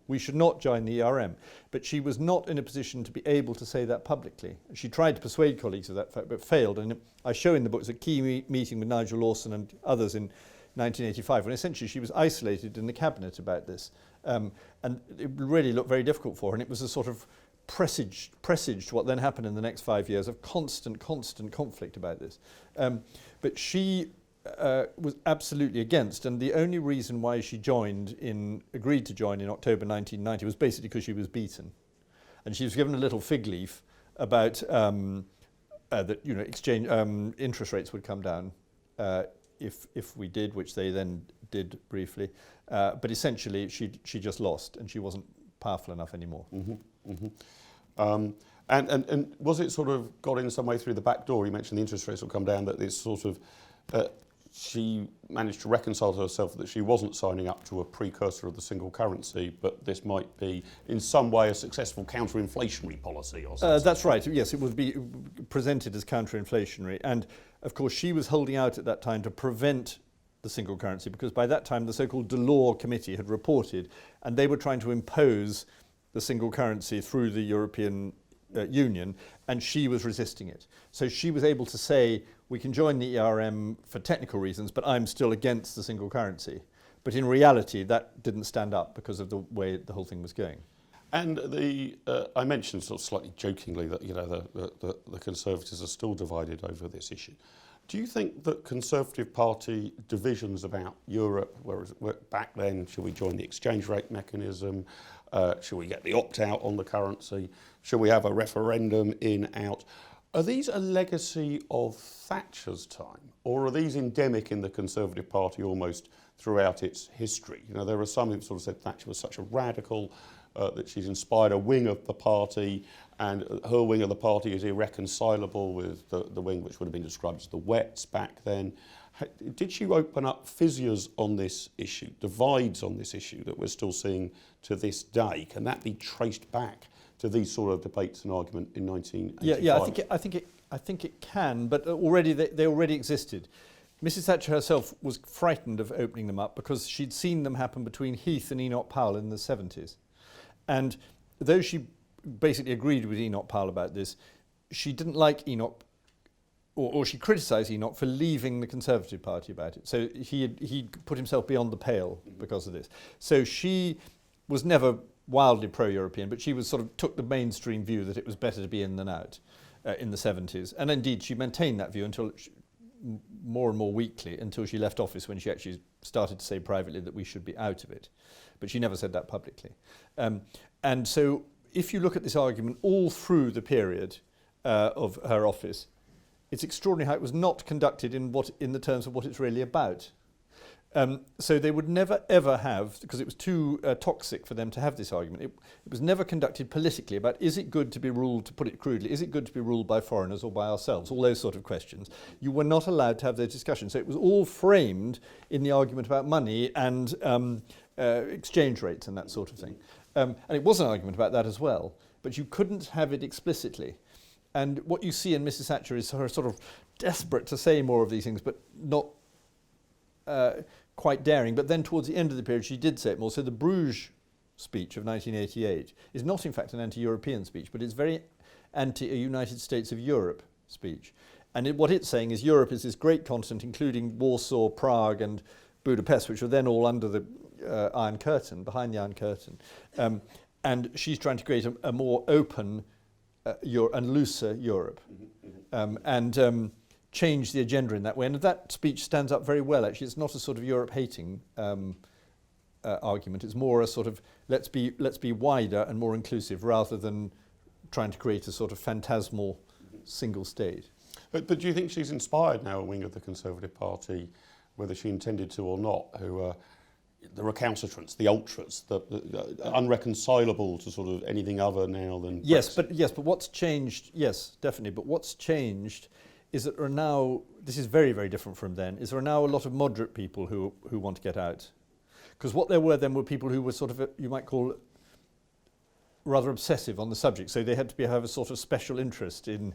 S2: We should not join the ERM. But she was not in a position to be able to say that publicly. She tried to persuade colleagues of that fact, but failed. And I show in the book, it's a key meeting with Nigel Lawson and others in 1985, when essentially she was isolated in the cabinet about this. And it really looked very difficult for her. And it was a sort of presaged what then happened in the next 5 years of constant conflict about this. But she was absolutely against, and the only reason why she agreed to join in October 1990 was basically because she was beaten. And she was given a little fig leaf about that exchange interest rates would come down if we did, which they then did briefly. But essentially she just lost, and she wasn't powerful enough anymore.
S1: Mm-hmm, mm-hmm. And was it sort of got in some way through the back door? You mentioned the interest rates will come down, that this sort of she managed to reconcile to herself that she wasn't signing up to a precursor of the single currency, but this might be in some way a successful counter-inflationary policy or something.
S2: That's right, yes, it would be presented as counter-inflationary. And of course she was holding out at that time to prevent the single currency, because by that time the so-called Delors Committee had reported, and they were trying to impose the single currency through the European Union, and she was resisting it. So she was able to say, we can join the ERM for technical reasons, but I'm still against the single currency. But in reality, that didn't stand up because of the way the whole thing was going.
S1: And I mentioned sort of slightly jokingly that the Conservatives are still divided over this issue. Do you think that Conservative Party divisions about Europe, whereas back then, should we join the exchange rate mechanism? Should we get the opt-out on the currency? Should we have a referendum in, out? Are these a legacy of Thatcher's time, or are these endemic in the Conservative Party almost throughout its history? There are some who sort of said Thatcher was such a radical that she's inspired a wing of the party, and her wing of the party is irreconcilable with the wing which would have been described as the Wets back then. Did she open up fissures on this issue, divides on this issue that we're still seeing to this day? Can that be traced back to these sort of debates and argument in 1985?
S2: Yeah, I think it can, but already they already existed. Mrs. Thatcher herself was frightened of opening them up because she'd seen them happen between Heath and Enoch Powell in the 70s. And though she basically agreed with Enoch Powell about this, she didn't like Enoch, or she criticised Enoch for leaving the Conservative Party about it. So he put himself beyond the pale because of this. So she was never wildly pro-European, but she was sort of took the mainstream view that it was better to be in than out in the 70s. And indeed, she maintained that view until more and more weakly, until she left office, when she actually started to say privately that we should be out of it. But she never said that publicly. And so if you look at this argument all through the period of her office, it's extraordinary how it was not conducted in the terms of what it's really about. So they would never ever have, because it was too toxic for them to have this argument, it was never conducted politically about, is it good to be ruled, to put it crudely, is it good to be ruled by foreigners or by ourselves, all those sort of questions. You were not allowed to have those discussions. So it was all framed in the argument about money and exchange rates and that sort of thing. And it was an argument about that as well, but you couldn't have it explicitly. And what you see in Mrs. Thatcher is her sort of desperate to say more of these things, but not quite daring. But then towards the end of the period, she did say it more. So the Bruges speech of 1988 is not, in fact, an anti-European speech, but it's very anti-United States of Europe speech. And what it's saying is Europe is this great continent, including Warsaw, Prague, and Budapest, which were then all under the Iron Curtain, behind the Iron Curtain. And she's trying to create a more open and looser Europe, and change the agenda in that way. And that speech stands up very well, actually. It's not a sort of Europe-hating argument. It's more a sort of let's be wider and more inclusive, rather than trying to create a sort of phantasmal single state.
S1: But do you think she's inspired now a wing of the Conservative Party, whether she intended to or not, who are the recalcitrants, the ultras, the unreconcilable to sort of anything other now than Brexit?
S2: But what's changed? Yes, definitely. But what's changed is that there are now. This is very, very different from then. Is there are now a lot of moderate people who want to get out, because what there were then were people who were sort of you might call rather obsessive on the subject. So they had to have a sort of special interest in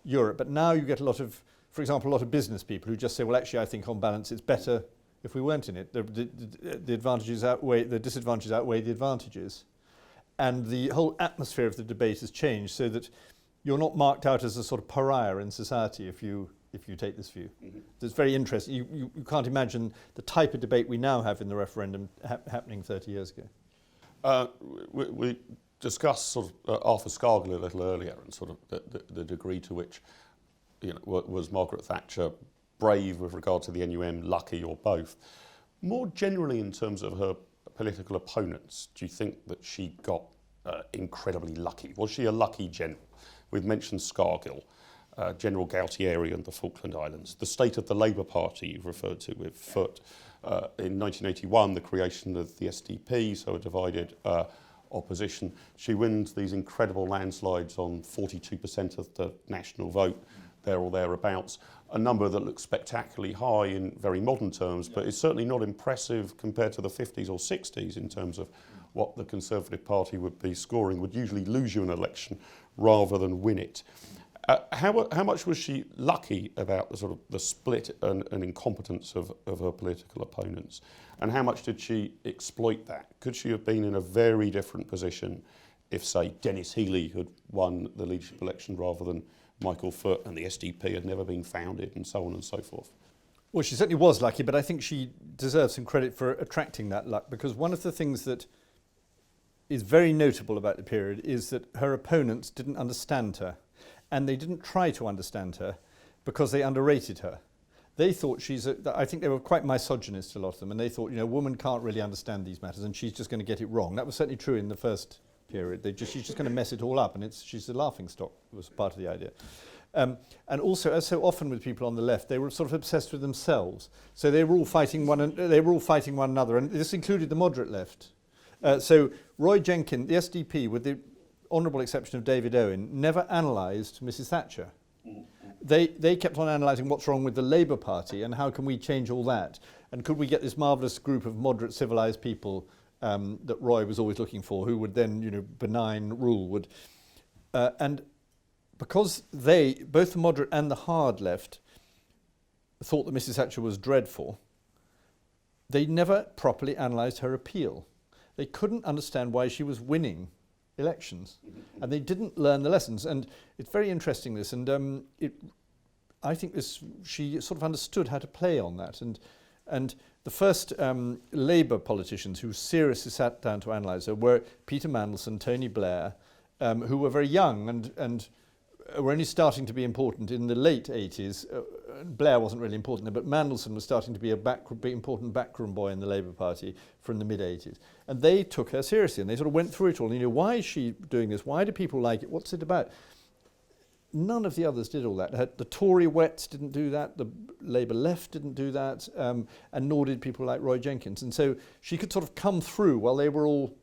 S2: Europe. But now you get a lot of, for example, a lot of business people who just say, well, actually, I think on balance it's better if we weren't in it. The advantages outweigh the disadvantages outweigh the advantages, and the whole atmosphere of the debate has changed so that you're not marked out as a sort of pariah in society if you take this view. Mm-hmm. It's very interesting. You can't imagine the type of debate we now have in the referendum happening 30 years ago.
S1: We discussed sort of Arthur Scargill a little earlier, and sort of the degree to which, was Margaret Thatcher brave with regard to the NUM, lucky, or both. More generally, in terms of her political opponents, do you think that she got incredibly lucky? Was she a lucky general? We've mentioned Scargill, General Galtieri and the Falkland Islands. The state of the Labour Party you've referred to with Foot. In 1981, the creation of the SDP, so a divided opposition. She wins these incredible landslides on 42% of the national vote, there or thereabouts. A number that looks spectacularly high in very modern terms, but is certainly not impressive compared to the 50s or 60s in terms of what the Conservative Party would be scoring, would usually lose you an election rather than win it. How much was she lucky about the sort of the split and incompetence of her political opponents? And how much did she exploit that? Could she have been in a very different position if, say, Dennis Healey had won the leadership election rather than Michael Foot, and the SDP had never been founded, and so on and so forth?
S2: Well, she certainly was lucky, but I think she deserves some credit for attracting that luck, because one of the things that is very notable about the period is that her opponents didn't understand her, and they didn't try to understand her because they underrated her. They thought I think they were quite misogynist, a lot of them, and they thought, a woman can't really understand these matters and she's just going to get it wrong. That was certainly true in the first period. She's just going to mess it all up, and she's a laughingstock, was part of the idea. And also, as so often with people on the left, they were sort of obsessed with themselves. So they were all fighting one another, and this included the moderate left. So Roy Jenkins, the SDP, with the honourable exception of David Owen, never analysed Mrs Thatcher. They kept on analysing what's wrong with the Labour Party and how can we change all that, and could we get this marvellous group of moderate civilised people that Roy was always looking for, who would then, benign rule would, and because both the moderate and the hard left, thought that Mrs Thatcher was dreadful, they never properly analysed her appeal. They couldn't understand why she was winning elections, and they didn't learn the lessons. And it's very interesting, this, and I think she sort of understood how to play on that. And the first Labour politicians who seriously sat down to analyse her were Peter Mandelson, Tony Blair, who were very young and were only starting to be important in the late 80s. Blair wasn't really important there, but Mandelson was starting to be a important backroom boy in the Labour Party from the mid-80s. And they took her seriously, and they sort of went through it all. Why is she doing this? Why do people like it? What's it about? None of the others did all that. The Tory wets didn't do that, the Labour left didn't do that, and nor did people like Roy Jenkins. And so she could sort of come through while they were all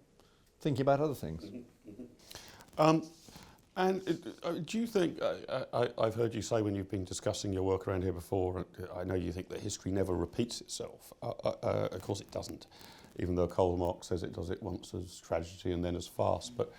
S2: thinking about other things.
S1: And do you think, I've heard you say when you've been discussing your work around here before, I know you think that history never repeats itself. Of course it doesn't, even though Karl Marx says it does it once as tragedy and then as farce. But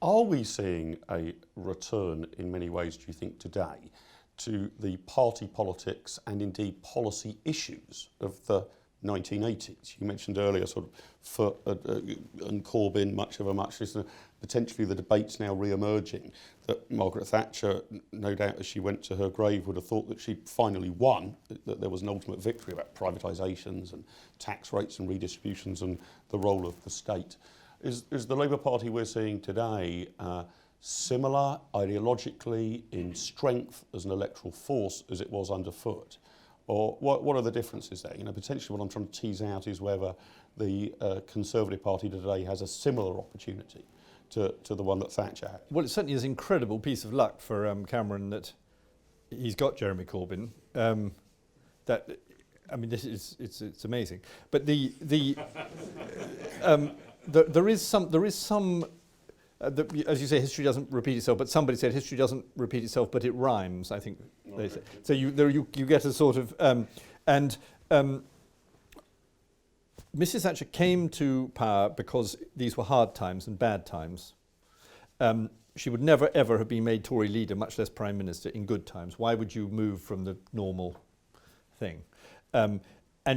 S1: are we seeing a return in many ways, do you think, today to the party politics and indeed policy issues of the 1980s? You mentioned earlier sort of Foot and Corbyn, much of a muchness. Potentially the debate's now re-emerging that Margaret Thatcher, no doubt as she went to her grave, would have thought that she finally won, that there was an ultimate victory about privatisations and tax rates and redistributions and the role of the state. Is the Labour Party we're seeing today similar ideologically in strength as an electoral force as it was under Foot? Or what are the differences there? Potentially what I'm trying to tease out is whether the Conservative Party today has a similar opportunity to the one that Thatcher had.
S2: Well, it certainly is an incredible piece of luck for Cameron that he's got Jeremy Corbyn. That, I mean, it's amazing. But there is some. As you say, history doesn't repeat itself. But somebody said history doesn't repeat itself, but it rhymes. I think they say. So you get a sort of Mrs. Thatcher came to power because these were hard times and bad times. She would never, ever have been made Tory leader, much less Prime Minister, in good times. Why would you move from the normal thing? And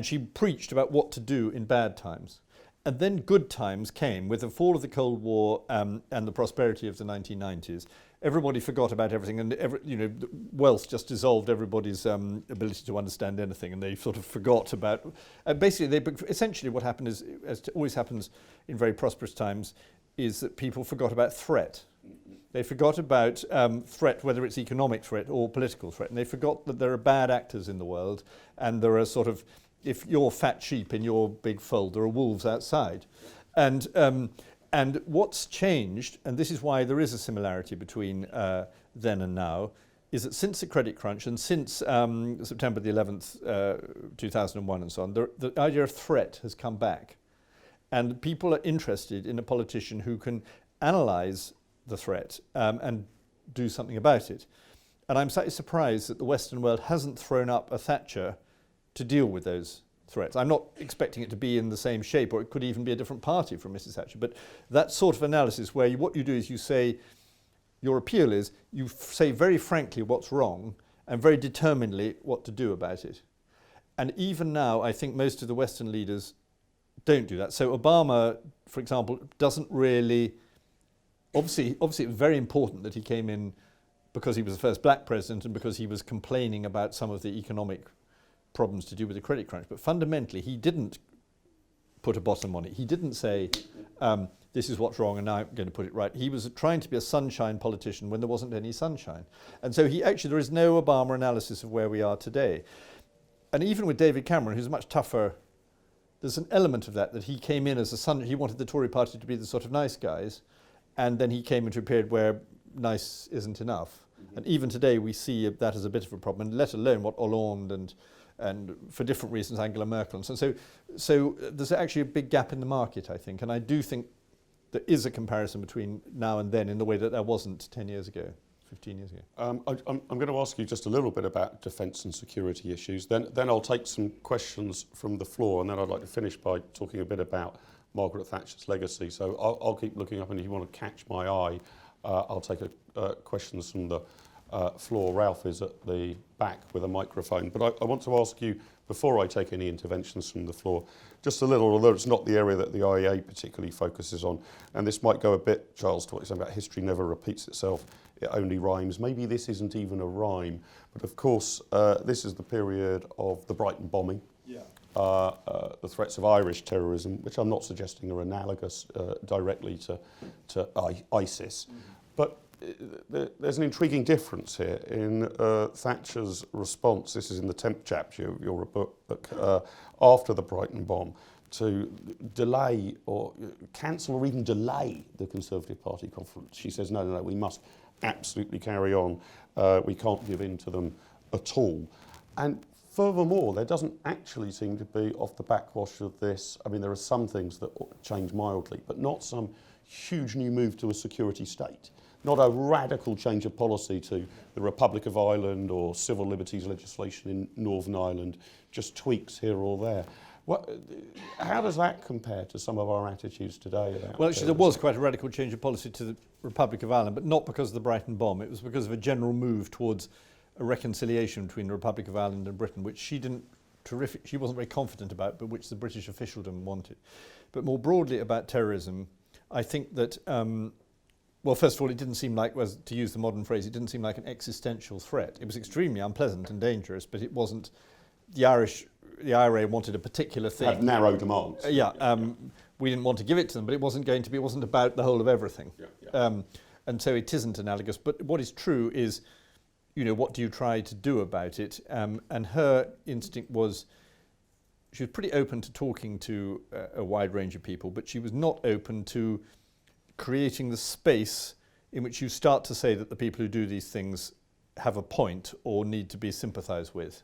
S2: she preached about what to do in bad times. And then good times came with the fall of the Cold War and the prosperity of the 1990s. Everybody forgot about everything, and wealth just dissolved everybody's ability to understand anything, and they sort of forgot about. Essentially, what happened is, as always happens in very prosperous times, is that people forgot about threat. They forgot about threat, whether it's economic threat or political threat, and they forgot that there are bad actors in the world, and there are sort of, if you're fat sheep in your big fold, there are wolves outside, and what's changed, and this is why there is a similarity between then and now, is that since the credit crunch and since September the 11th, 2001 and so on, the idea of threat has come back. And people are interested in a politician who can analyse the threat and do something about it. And I'm slightly surprised that the Western world hasn't thrown up a Thatcher to deal with those threats. I'm not expecting it to be in the same shape, or it could even be a different party from Mrs. Thatcher, but that sort of analysis where what you do is you say, your appeal is, you say very frankly what's wrong and very determinedly what to do about it. And even now, I think most of the Western leaders don't do that. So Obama, for example, doesn't really, obviously it was very important that he came in because he was the first black president and because he was complaining about some of the economic problems to do with the credit crunch, but fundamentally he didn't put a bottom on it. He didn't say, this is what's wrong and now I'm going to put it right. He was trying to be a sunshine politician when there wasn't any sunshine. And so there is no Obama analysis of where we are today. And even with David Cameron, who's much tougher, there's an element of that he came in as he wanted the Tory party to be the sort of nice guys, and then he came into a period where nice isn't enough. Mm-hmm. And even today we see that as a bit of a problem, and let alone what Hollande and for different reasons Angela Merkel. And so there's actually a big gap in the market, I think. And I do think there is a comparison between now and then in the way that there wasn't 10 years ago, 15 years ago.
S1: I'm going to ask you just a little bit about defence and security issues. Then I'll take some questions from the floor, and then I'd like to finish by talking a bit about Margaret Thatcher's legacy. So I'll keep looking up, and if you want to catch my eye, I'll take questions from the floor. Ralph is at the back with a microphone. But I want to ask you, before I take any interventions from the floor, just a little, although it's not the area that the IEA particularly focuses on, and this might go a bit, Charles, to what you're saying about history never repeats itself, it only rhymes. Maybe this isn't even a rhyme, but of course this is the period of the Brighton bombing, the threats of Irish terrorism, which I'm not suggesting are analogous directly to ISIS, but there's an intriguing difference here in Thatcher's response. This is in the 10th chapter of your book, after the Brighton bomb, to delay or cancel or even delay the Conservative Party conference. She says, no, we must absolutely carry on. We can't give in to them at all. And furthermore, there doesn't actually seem to be, off the backwash of this, I mean, there are some things that change mildly, but not some huge new move to a security state. Not a radical change of policy to the Republic of Ireland or civil liberties legislation in Northern Ireland, just tweaks here or there. How does that compare to some of our attitudes today?
S2: Well, actually, there was quite a radical change of policy to the Republic of Ireland, but not because of the Brighton bomb. It was because of a general move towards a reconciliation between the Republic of Ireland and Britain, which she wasn't very confident about, but which the British officialdom wanted. But more broadly about terrorism, I think that well, first of all, it didn't seem like, to use the modern phrase, it didn't seem like an existential threat. It was extremely unpleasant and dangerous, but it wasn't. The IRA wanted a particular thing.
S1: Had narrow demands.
S2: We didn't want to give it to them, but it wasn't about the whole of everything. And so it isn't analogous. But what is true is, what do you try to do about it? And her instinct was, she was pretty open to talking to a wide range of people, but she was not open to creating the space in which you start to say that the people who do these things have a point or need to be sympathised with.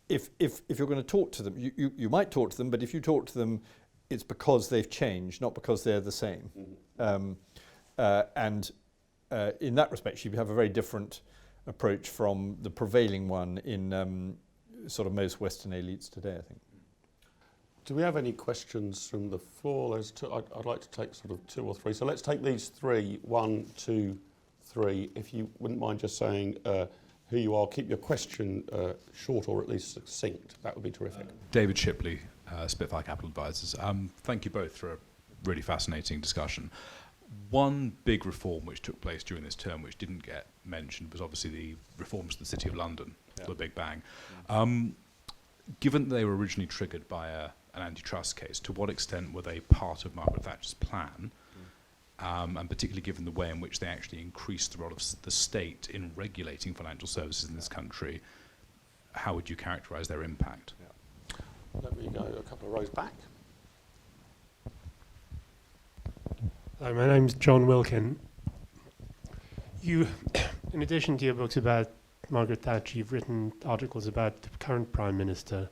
S2: If you're going to talk to them, you might talk to them, but if you talk to them, it's because they've changed, not because they're the same. And in that respect, you have a very different approach from the prevailing one in sort of most Western elites today, I think.
S1: Do we have any questions from the floor? I'd like to take sort of 2 or 3. So let's take these 3, 1, 2, 3. If you wouldn't mind just saying who you are, keep your question short or at least succinct. That would be terrific.
S3: David Shipley, Spitfire Capital Advisors. Thank you both for a really fascinating discussion. One big reform which took place during this term, which didn't get mentioned, was obviously the reforms to the City of London, the Big Bang. Given that they were originally triggered by an antitrust case, to what extent were they part of Margaret Thatcher's plan? And particularly given the way in which they actually increased the role of the state in regulating financial services in this country, how would you characterise their impact?
S1: Let me go a couple of rows back.
S4: Hi, my name's John Wilkin. You, in addition to your books about Margaret Thatcher, you've written articles about the current Prime Minister.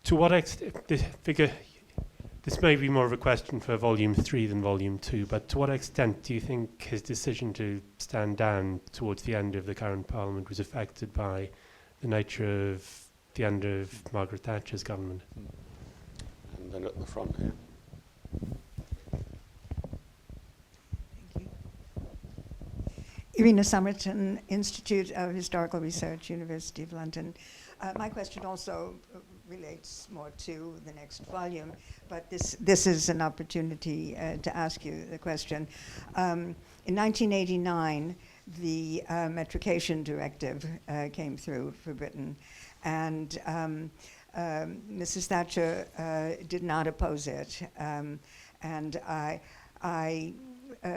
S4: To what extent, this may be more of a question for Volume 3 than Volume 2, but to what extent do you think his decision to stand down towards the end of the current Parliament was affected by the nature of the end of Margaret Thatcher's government?
S1: And then at the front here.
S5: Irina Somerton, Institute of Historical Research, University of London. My question also relates more to the next volume, but this is an opportunity to ask you the question. In 1989, the Metrication Directive came through for Britain, and Mrs. Thatcher did not oppose it, and I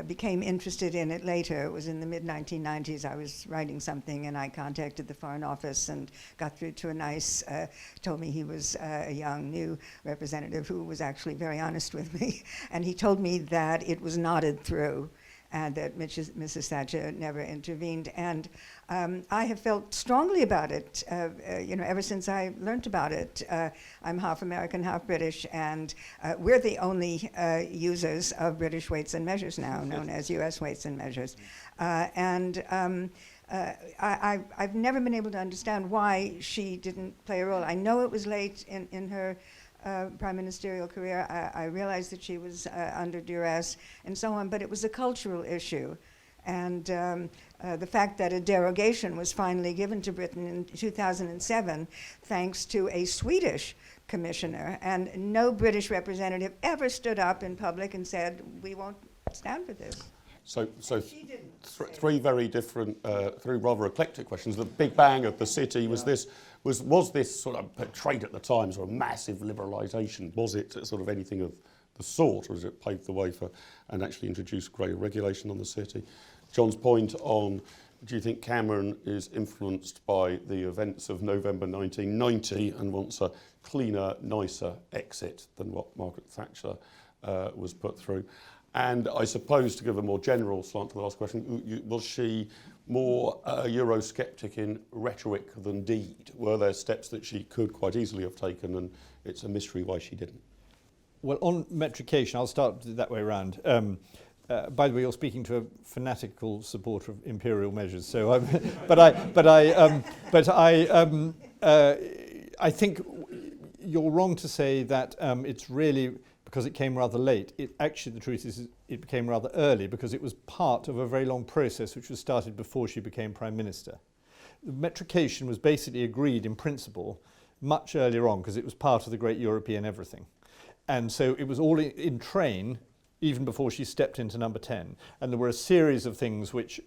S5: became interested in it later. It was in the mid-1990s. I was writing something and I contacted the Foreign Office and got through to a nice, told me he was a young, new representative who was actually very honest with me. And he told me that it was nodded through and that Mrs. Thatcher never intervened. And I have felt strongly about it, ever since I learned about it. I'm half American, half British, and we're the only users of British weights and measures now, known as US weights and measures. I've never been able to understand why she didn't play a role. I know it was late in her prime ministerial career. I realized that she was under duress and so on, but it was a cultural issue. And the fact that a derogation was finally given to Britain in 2007, thanks to a Swedish commissioner, and no British representative ever stood up in public and said, we won't stand for this.
S1: So 3 very different, 3 rather eclectic questions. The Big Bang of the city, was this sort of portrayed at the time as a massive liberalisation? Was it sort of anything of the sort, or has it paved the way for and actually introduced greater regulation on the city? John's point on, do you think Cameron is influenced by the events of November 1990 and wants a cleaner, nicer exit than what Margaret Thatcher was put through? And I suppose, to give a more general slant to the last question, was she more Eurosceptic in rhetoric than deed? Were there steps that she could quite easily have taken, and it's a mystery why she didn't?
S2: Well, on metrication, I'll start that way around. By the way, you're speaking to a fanatical supporter of imperial measures. So, I think you're wrong to say that it's really because it came rather late. Actually, the truth is it became rather early because it was part of a very long process which was started before she became Prime Minister. The metrication was basically agreed in principle much earlier on because it was part of the great European everything. And so it was all in train even before she stepped into number 10. And there were a series of things which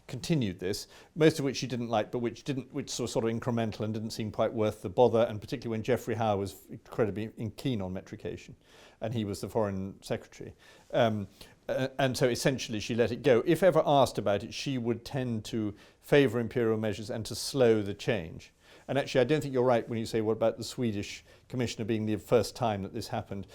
S2: continued this, most of which she didn't like, but which were sort of incremental and didn't seem quite worth the bother, and particularly when Geoffrey Howe was incredibly keen on metrication, and he was the Foreign Secretary. And so essentially she let it go. If ever asked about it, she would tend to favour imperial measures and to slow the change. And actually, I don't think you're right when you say, what about the Swedish commissioner being the first time that this happened?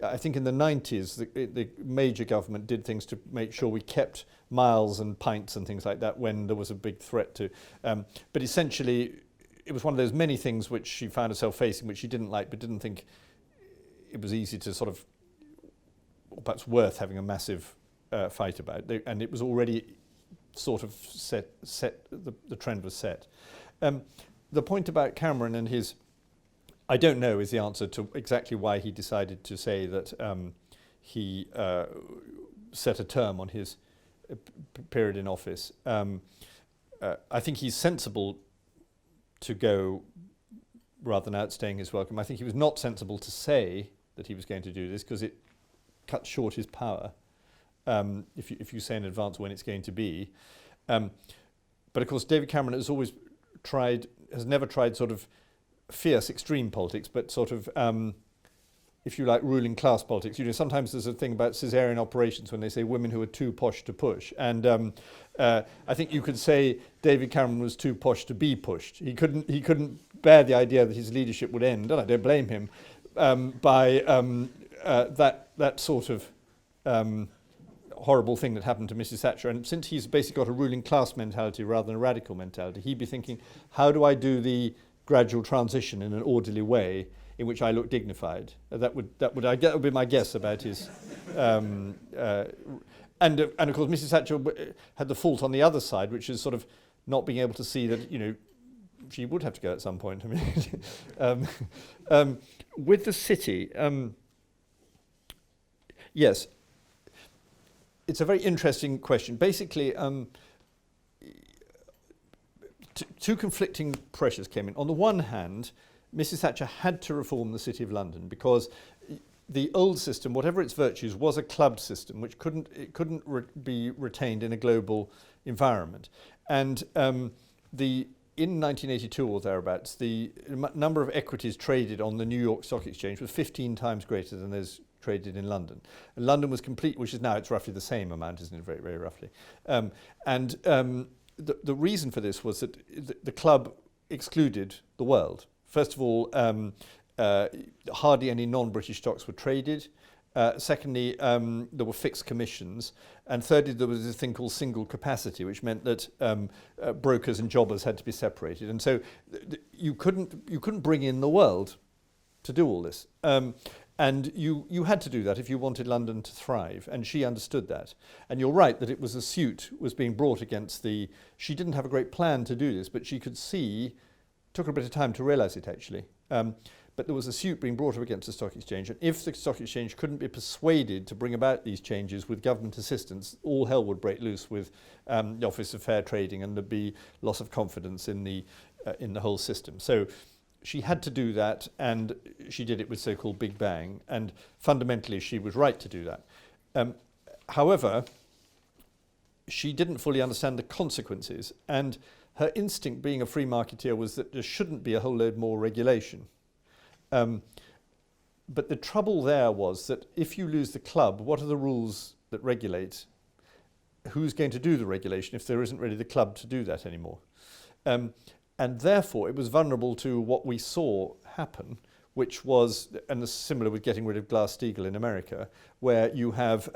S2: I think in the 90s, the major government did things to make sure we kept miles and pints and things like that when there was a big threat to. But essentially, it was one of those many things which she found herself facing, which she didn't like, but didn't think it was easy to sort of, or perhaps worth having a massive fight about. And it was already sort of set the trend was set. The point about Cameron and his, I don't know, is the answer to exactly why he decided to say that he set a term on his period in office. I think he's sensible to go rather than outstaying his welcome. I think he was not sensible to say that he was going to do this because it cuts short his power if you say in advance when it's going to be. But of course, David Cameron has never tried sort of fierce extreme politics, but sort of, if you like, ruling class politics. You know, sometimes there's a thing about caesarean operations when they say women who are too posh to push. And I think you could say David Cameron was too posh to be pushed. He couldn't bear the idea that his leadership would end, and I don't blame him, by that sort of horrible thing that happened to Mrs. Thatcher. And since he's basically got a ruling class mentality rather than a radical mentality, he'd be thinking, how do I do the gradual transition in an orderly way in which I look dignified? That would be my guess about his. And of course, Mrs. Thatcher had the fault on the other side, which is sort of not being able to see that, you know, she would have to go at some point. I mean, with the city, yes, it's a very interesting question. Basically, two conflicting pressures came in. On the one hand, Mrs. Thatcher had to reform the City of London because the old system, whatever its virtues, was a clubbed system which couldn't be retained in a global environment. And in 1982 or thereabouts, the number of equities traded on the New York Stock Exchange was 15 times greater than those traded in London. And London was complete, which is now it's roughly the same amount, isn't it? Very, very roughly. The reason for this was that the club excluded the world. First of all, hardly any non-British stocks were traded. Secondly, there were fixed commissions. And thirdly, there was a thing called single capacity, which meant that brokers and jobbers had to be separated. And so you couldn't bring in the world to do all this. And you had to do that if you wanted London to thrive, and she understood that. And you're right that it was a suit was being brought against she didn't have a great plan to do this, but she could see, took her a bit of time to realise it actually, but there was a suit being brought up against the Stock Exchange, and if the Stock Exchange couldn't be persuaded to bring about these changes with government assistance, all hell would break loose with the Office of Fair Trading, and there'd be loss of confidence in the whole system. So she had to do that, and she did it with so-called Big Bang, and fundamentally she was right to do that. However, she didn't fully understand the consequences, and her instinct, being a free marketeer, was that there shouldn't be a whole load more regulation. But the trouble there was that if you lose the club, what are the rules that regulate? Who's going to do the regulation if there isn't really the club to do that anymore? And therefore, it was vulnerable to what we saw happen, which was, and it's similar with getting rid of Glass-Steagall in America, where you have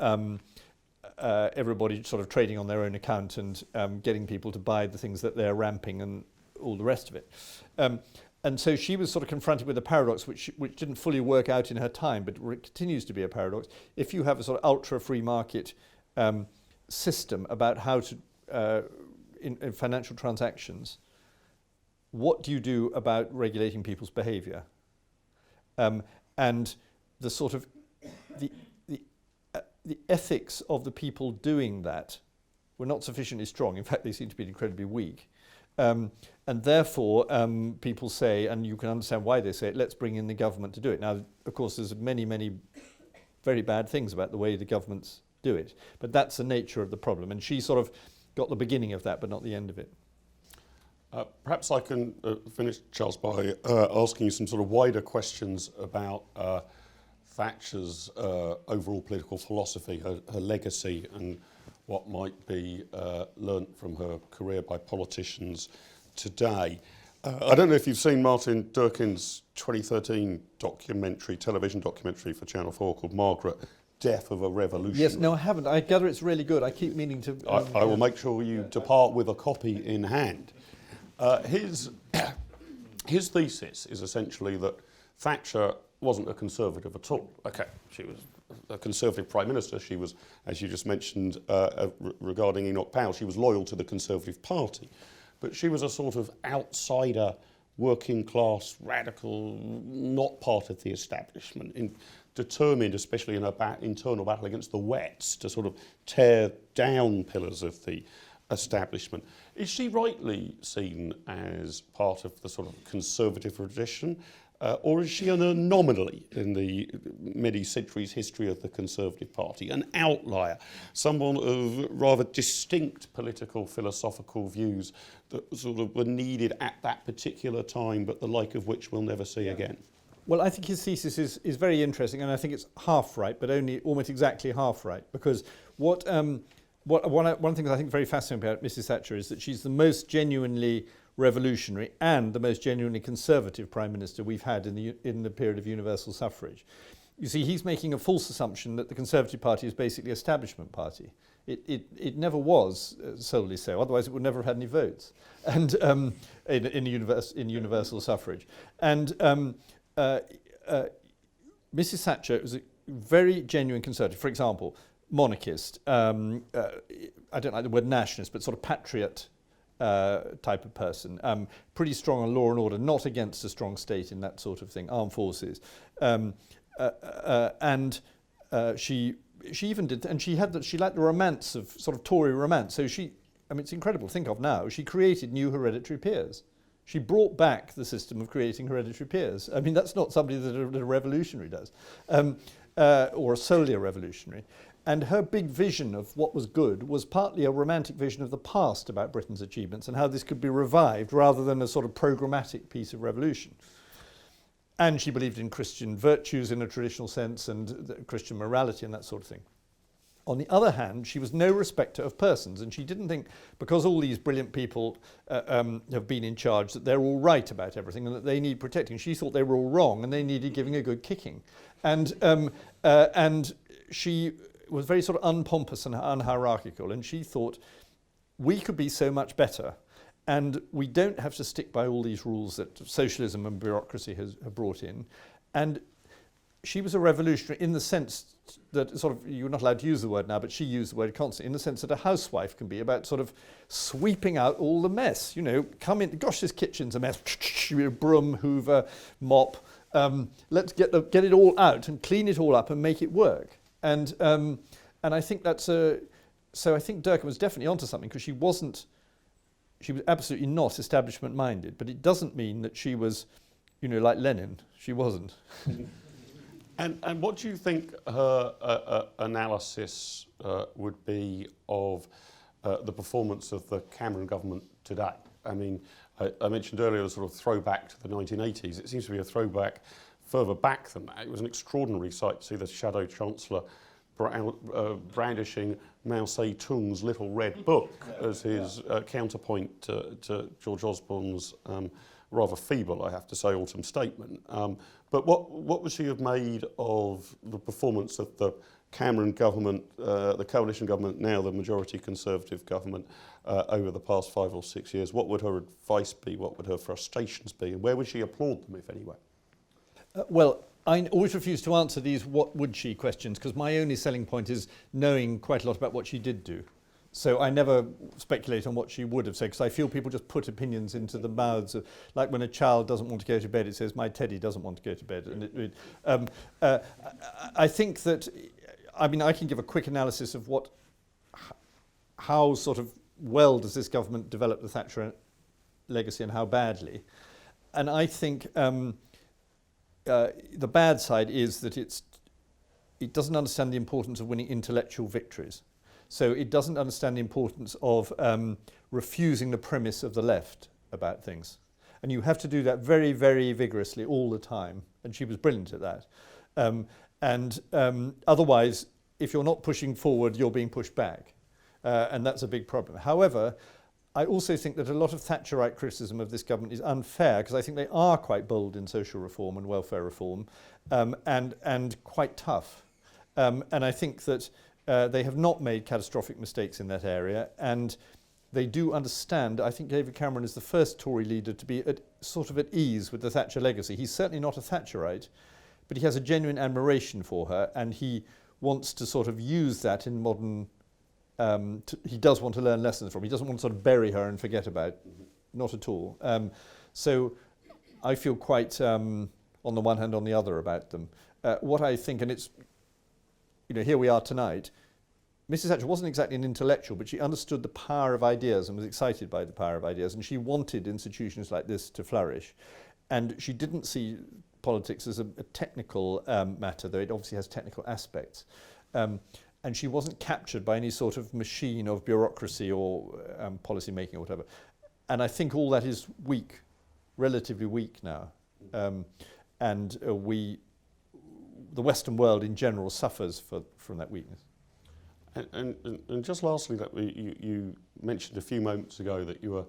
S2: everybody sort of trading on their own account and getting people to buy the things that they're ramping and all the rest of it. And so she was sort of confronted with a paradox which didn't fully work out in her time, but it continues to be a paradox. If you have a sort of ultra-free market system about how to, in financial transactions, what do you do about regulating people's behaviour? And the sort of the ethics of the people doing that were not sufficiently strong. In fact, they seem to be incredibly weak. And therefore, people say, and you can understand why they say it, let's bring in the government to do it. Now, of course, there's many, many very bad things about the way the governments do it. But that's the nature of the problem. And she sort of got the beginning of that, but not the end of it.
S1: Perhaps I can finish, Charles, by asking you some sort of wider questions about Thatcher's overall political philosophy, her legacy, and what might be learnt from her career by politicians today. I don't know if you've seen Martin Durkin's 2013 television documentary for Channel 4 called Margaret, Death of a Revolution.
S2: Yes, no, I haven't. I gather it's really good. I keep meaning to...
S1: I will make sure you depart with a copy in hand. His thesis is essentially that Thatcher wasn't a conservative at all. Okay, she was a conservative prime minister. She was, as you just mentioned regarding Enoch Powell, she was loyal to the Conservative Party. But she was a sort of outsider, working class, radical, not part of the establishment, determined, especially in her internal battle against the Wets, to sort of tear down pillars of the establishment. Is she rightly seen as part of the sort of conservative tradition, or is she an anomaly in the many centuries history of the Conservative Party, an outlier, someone of rather distinct political philosophical views that sort of were needed at that particular time, but the like of which we'll never see again?
S2: Well, I think his thesis is very interesting, and I think it's half right, but only almost exactly half right, because one thing I think very fascinating about Mrs. Thatcher is that she's the most genuinely revolutionary and the most genuinely conservative prime minister we've had in the period of universal suffrage. You see, he's making a false assumption that the Conservative Party is basically an establishment party. It never was solely so. Otherwise, it would never have had any votes. And in universal suffrage. And Mrs. Thatcher was a very genuine conservative. For example, monarchist. I don't like the word nationalist, but sort of patriot type of person. Pretty strong on law and order, not against a strong state in that sort of thing. Armed forces. And she even did, and she liked the romance of sort of Tory romance. So it's incredible to think of now. She created new hereditary peers. She brought back the system of creating hereditary peers. I mean, that's not somebody that a revolutionary does, or solely a revolutionary. And her big vision of what was good was partly a romantic vision of the past about Britain's achievements and how this could be revived rather than a sort of programmatic piece of revolution. And she believed in Christian virtues in a traditional sense and Christian morality and that sort of thing. On the other hand, she was no respecter of persons, and she didn't think because all these brilliant people have been in charge that they're all right about everything and that they need protecting. She thought they were all wrong and they needed giving a good kicking. And she was very sort of unpompous and unhierarchical, and she thought we could be so much better and we don't have to stick by all these rules that socialism and bureaucracy have brought in. And she was a revolutionary in the sense that sort of, you're not allowed to use the word now, but she used the word constantly, in the sense that a housewife can be about sort of sweeping out all the mess. You know, come in, gosh, this kitchen's a mess, broom, hoover, mop. Let's get it all out and clean it all up and make it work. And I think so I think Durkin was definitely onto something, because she was absolutely not establishment minded, but it doesn't mean that she was, like Lenin. She wasn't.
S1: And what do you think her analysis would be of the performance of the Cameron government today? I mean, I mentioned earlier the sort of throwback to the 1980s. It seems to be a throwback further back than that. It was an extraordinary sight to see the Shadow Chancellor brandishing Mao Zedong's little red book as his counterpoint to George Osborne's rather feeble, I have to say, autumn statement. But what would she have made of the performance of the Cameron government, the coalition government, now the majority Conservative government, over the past 5 or 6 years? What would her advice be? What would her frustrations be? And where would she applaud them, if anywhere?
S2: Well, I always refuse to answer these what would she questions, because my only selling point is knowing quite a lot about what she did do. So I never speculate on what she would have said, because I feel people just put opinions into the mouths of, like when a child doesn't want to go to bed, it says, my Teddy doesn't want to go to bed. And I think that, I can give a quick analysis of how sort of well does this government develop the Thatcher legacy and how badly. And I think the bad side is that it doesn't understand the importance of winning intellectual victories. So it doesn't understand the importance of refusing the premise of the left about things. And you have to do that very, very vigorously all the time. And she was brilliant at that. Otherwise, if you're not pushing forward, you're being pushed back. And that's a big problem. However, I also think that a lot of Thatcherite criticism of this government is unfair, because I think they are quite bold in social reform and welfare reform, and quite tough. And I think that they have not made catastrophic mistakes in that area, and they do understand. I think David Cameron is the first Tory leader to be sort of at ease with the Thatcher legacy. He's certainly not a Thatcherite, but he has a genuine admiration for her, and he wants to sort of use that in modern... he does want to learn lessons from. He doesn't want to sort of bury her and forget about it. Not at all. So I feel quite on the one hand, on the other about them. What I think, and it's, here we are tonight, Mrs. Thatcher wasn't exactly an intellectual, but she understood the power of ideas and was excited by the power of ideas, and she wanted institutions like this to flourish. And she didn't see politics as a technical matter, though it obviously has technical aspects. And she wasn't captured by any sort of machine of bureaucracy or policy making or whatever. And I think all that is weak, relatively weak now. And the Western world in general suffers from that weakness.
S1: And just lastly, that you mentioned a few moments ago that you were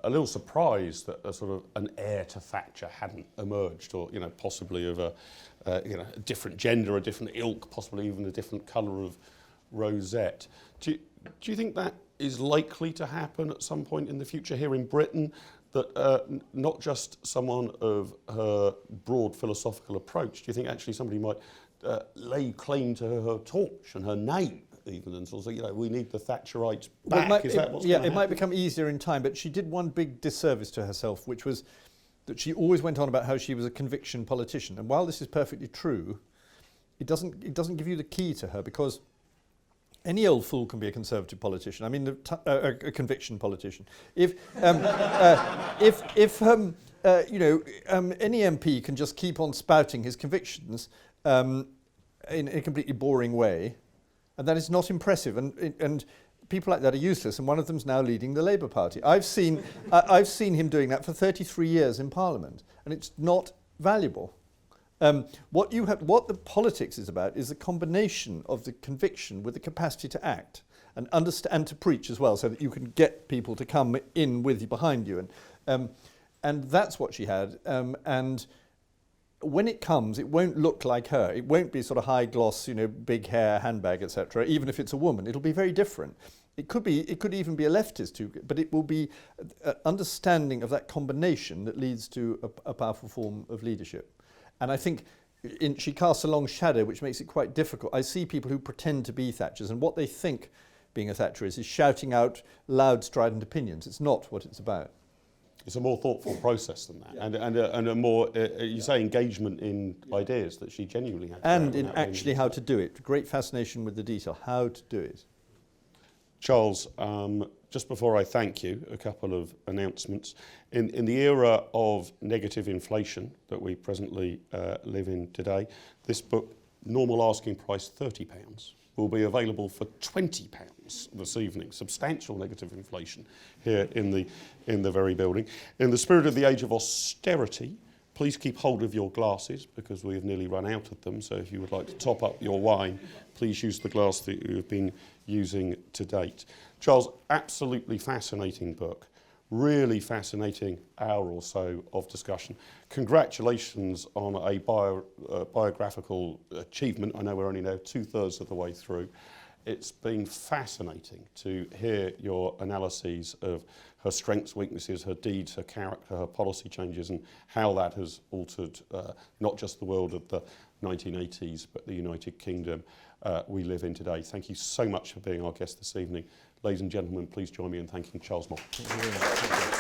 S1: a little surprised that a sort of an heir to Thatcher hadn't emerged, or possibly of a different gender, a different ilk, possibly even a different colour of rosette. Do you think that is likely to happen at some point in the future here in Britain? That not just someone of her broad philosophical approach. Do you think actually somebody might lay claim to her torch and her name? Even and sort of say, we need the Thatcherites back.
S2: It might become easier in time, but she did one big disservice to herself, which was that she always went on about how she was a conviction politician. And while this is perfectly true, it doesn't give you the key to her, because any old fool can be a Conservative politician. I mean, a conviction politician. If any MP can just keep on spouting his convictions in a completely boring way, and that is not impressive. And people like that are useless. And one of them's now leading the Labour Party. I've seen him doing that for 33 years in Parliament, and it's not valuable. What the politics is about is the combination of the conviction with the capacity to act and understand, and to preach as well, so that you can get people to come in with you, behind you, and that's what she had. And when it comes, it won't look like her. It won't be sort of high gloss, big hair, handbag, etc. Even if it's a woman, it'll be very different. It could even be a leftist too, but it will be understanding of that combination that leads to a powerful form of leadership. And I think she casts a long shadow, which makes it quite difficult. I see people who pretend to be Thatchers, and what they think being a Thatcher is shouting out loud, strident opinions. It's not what it's about.
S1: It's a more thoughtful process than that, yeah. and a more, you say, engagement in ideas that she genuinely had.
S2: And in actually how to do it. Great fascination with the detail, how to do it.
S1: Charles, just before I thank you, a couple of announcements. In the era of negative inflation that we presently live in today, this book, normal asking price £30, will be available for £20 this evening. Substantial negative inflation here in the very building. In the spirit of the age of austerity, please keep hold of your glasses, because we have nearly run out of them. So if you would like to top up your wine, please use the glass that you have been using to date. Charles, absolutely fascinating book. Really fascinating hour or so of discussion. Congratulations on a biographical achievement. I know we're only now 2/3 of the way through. It's been fascinating to hear your analyses of her strengths, weaknesses, her deeds, her character, her policy changes, and how that has altered not just the world of the 1980s, but the United Kingdom we live in today. Thank you so much for being our guest this evening. Ladies and gentlemen, please join me in thanking Charles Moore.
S2: Thank you very much.